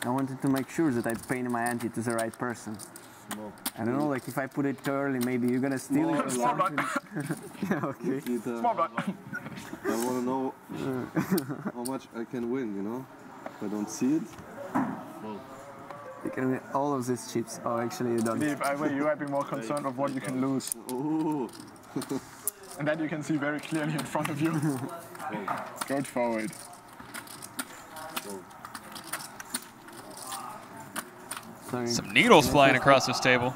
I wanted to make sure that I paint my ante to the right person. I don't know, like if I put it too early, maybe you're gonna steal it or something. Yeah, okay. Small blind. I want to know how much I can win, you know? If I don't see it. You can win all of these chips. Oh, actually you don't. You might be more concerned of what you can lose. Oh. And then you can see very clearly in front of you. Straightforward. Sorry. Some needles flying across this table.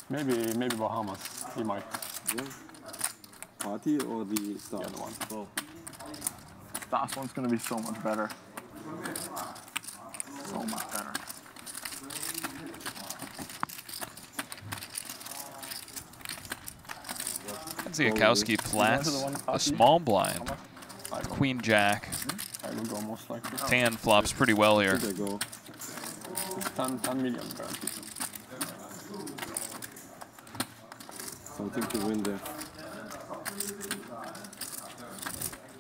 Maybe Bahamas. He might. Yeah. Party or the stars? The other one. Oh. Stars one's gonna be so much better. So much better. Ziakowski flats a small blind. Queen Jack. I will go most likely. Tan flops pretty well here. 10 million guaranteed. Something to win there.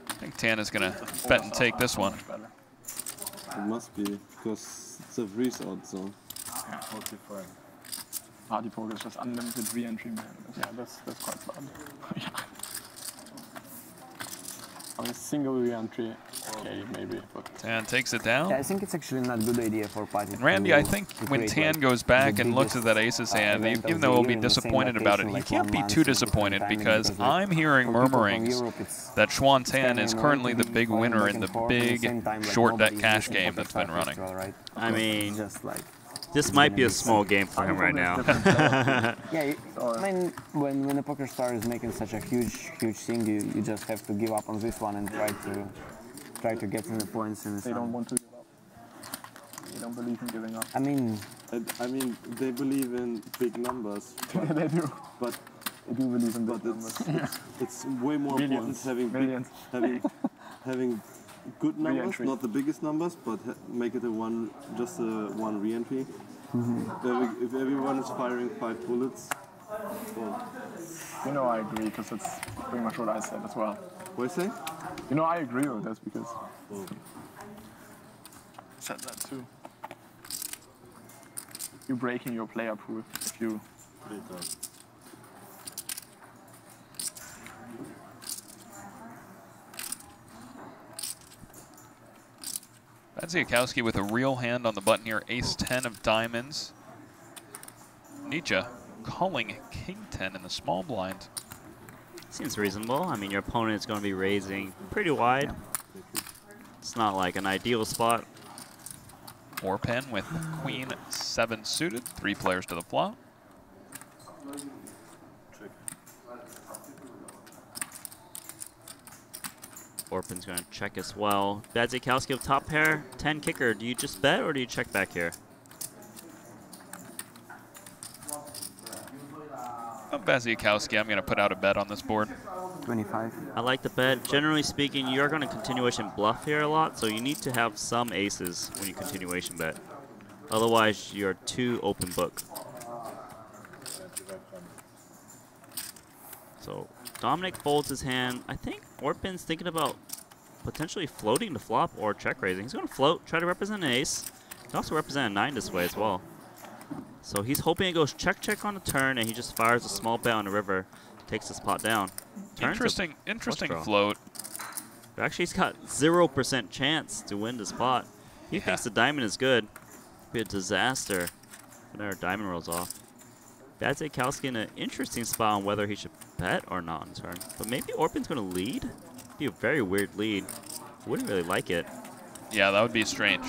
I think Tan is going to bet and take this one. It must be, because it's a freeze out zone. Yeah, Party poker is just unlimited re-entry, man. Yeah, that's quite bad. Yeah. I mean, single re-entry, okay, maybe, but... Tan takes it down. Yeah, I think it's actually not a good idea for party. And Randy, I think when Tan goes back and looks at that ace's hand, even though he'll be disappointed about it, he can't be too disappointed because I'm hearing murmurings that Xuan Tan is currently the big winner in the big short bet cash game that's been running. I mean, this might be a small game for him right now. Yeah, I mean, when a poker star is making such a huge thing, you just have to give up on this one and try to get in the points. They don't want to give up. They don't believe in giving up. I mean, they believe in big numbers. They do. But they do believe in big numbers. It's way more important having good numbers, not the biggest numbers, but make it just a one re-entry. If everyone is firing 5 bullets, well. You know, I agree, because that's pretty much what I said as well. What do you say? You know, I agree with this because I said that too. You're breaking your player pool if you. Ziakowski with a real hand on the button here, ace-10 of diamonds. Nietzsche calling king-10 in the small blind. Seems reasonable. I mean, your opponent is going to be raising pretty wide. It's not like an ideal spot. Orpen with queen-7 suited, 3 players to the flop. Orpen's going to check as well. Ziakowski with top pair, 10 kicker. Do you just bet or do you check back here? Ziakowski, I'm going to put out a bet on this board. 25. I like the bet. Generally speaking, you're going to continuation bluff here a lot, so you need to have some aces when you continuation bet. Otherwise, you're too open book. So Dominic folds his hand. I think Orpen's thinking about potentially floating the flop or check raising. He's going to float, try to represent an ace. He can also represent a 9 this way as well. So he's hoping it goes check on the turn and he just fires a small bet on the river, takes this pot down. Interesting float. But actually, he's got 0% chance to win this pot. He thinks the diamond is good. It'd be a disaster when our diamond rolls off. Ziakowski in an interesting spot on whether he should bet or not on turn. But maybe Orpen's going to lead? It'd be a very weird lead. Wouldn't really like it. Yeah, that would be strange.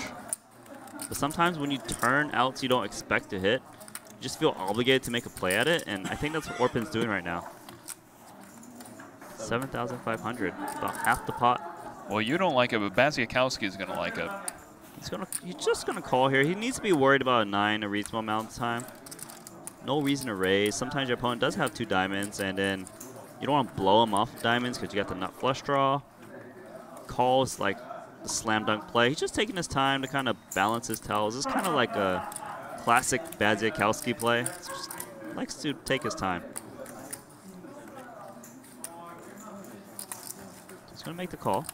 But sometimes when you turn outs you don't expect to hit, you just feel obligated to make a play at it, and I think that's what Orpen's doing right now. 7,500, about half the pot. Well, you don't like it, but Ziakowski is going to like it. He's just going to call here. He needs to be worried about a 9 a reasonable amount of time. no reason to raise. Sometimes your opponent does have 2 diamonds, and then you don't want to blow him off with diamonds because you got the nut flush draw. Calls like the slam dunk play. He's just taking his time to kind of balance his tells. It's kind of like a classic Badziakowski play. Just likes to take his time. He's going to make the call.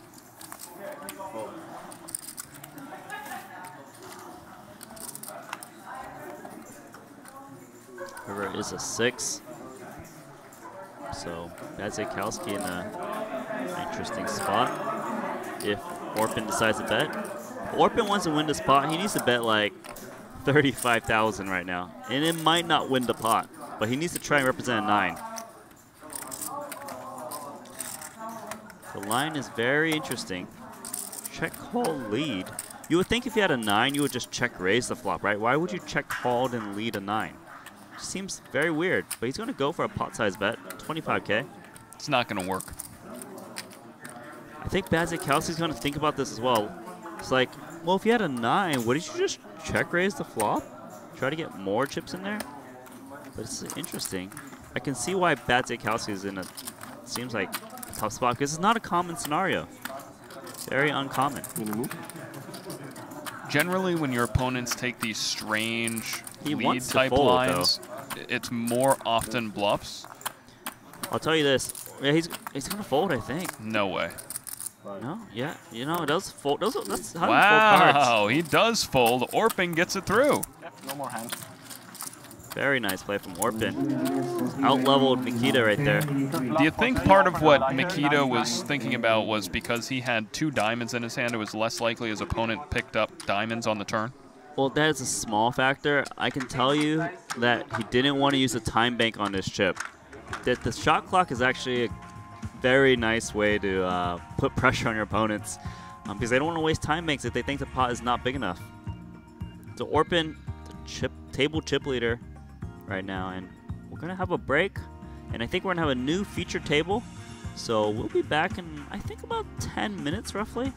River is a 6. So Badziakowski in an interesting spot. If Orpin decides to bet. If Orpin wants to win the pot, he needs to bet like 35,000 right now. And it might not win the pot, but he needs to try and represent a 9. The line is very interesting. Check call lead. You would think if you had a 9, you would just check raise the flop, right? Why would you check called and lead a 9? It seems very weird, but he's going to go for a pot size bet, 25K. It's not going to work. I think Badziakowski's going to think about this as well. It's like, well, if you had a 9, wouldn't you just check raise the flop? Try to get more chips in there? But it's interesting. I can see why Badziakowski is in a, seems like, a tough spot, because it's not a common scenario. Very uncommon. Generally, when your opponents take these strange lead type fold, lines, it's more often bluffs. I'll tell you this. Yeah, he's going to fold, I think. No way. No, yeah, you know, it does fold. That's how you fold cards. Wow, he does fold. Orpin gets it through. Yeah, no more hand. Very nice play from Orpin. Out-leveled Mikita right there. Do you think part of what Mikita was thinking about was because he had 2 diamonds in his hand, it was less likely his opponent picked up diamonds on the turn? Well, that is a small factor. I can tell you that he didn't want to use a time bank on this chip. That the shot clock is actually a very nice way to put pressure on your opponents because they don't want to waste time banks if they think the pot is not big enough. So Orpin, the table chip leader right now, and we're going to have a break, and I think we're going to have a new featured table. So we'll be back in, I think, about 10 minutes roughly.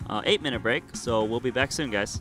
8-minute break, so we'll be back soon, guys.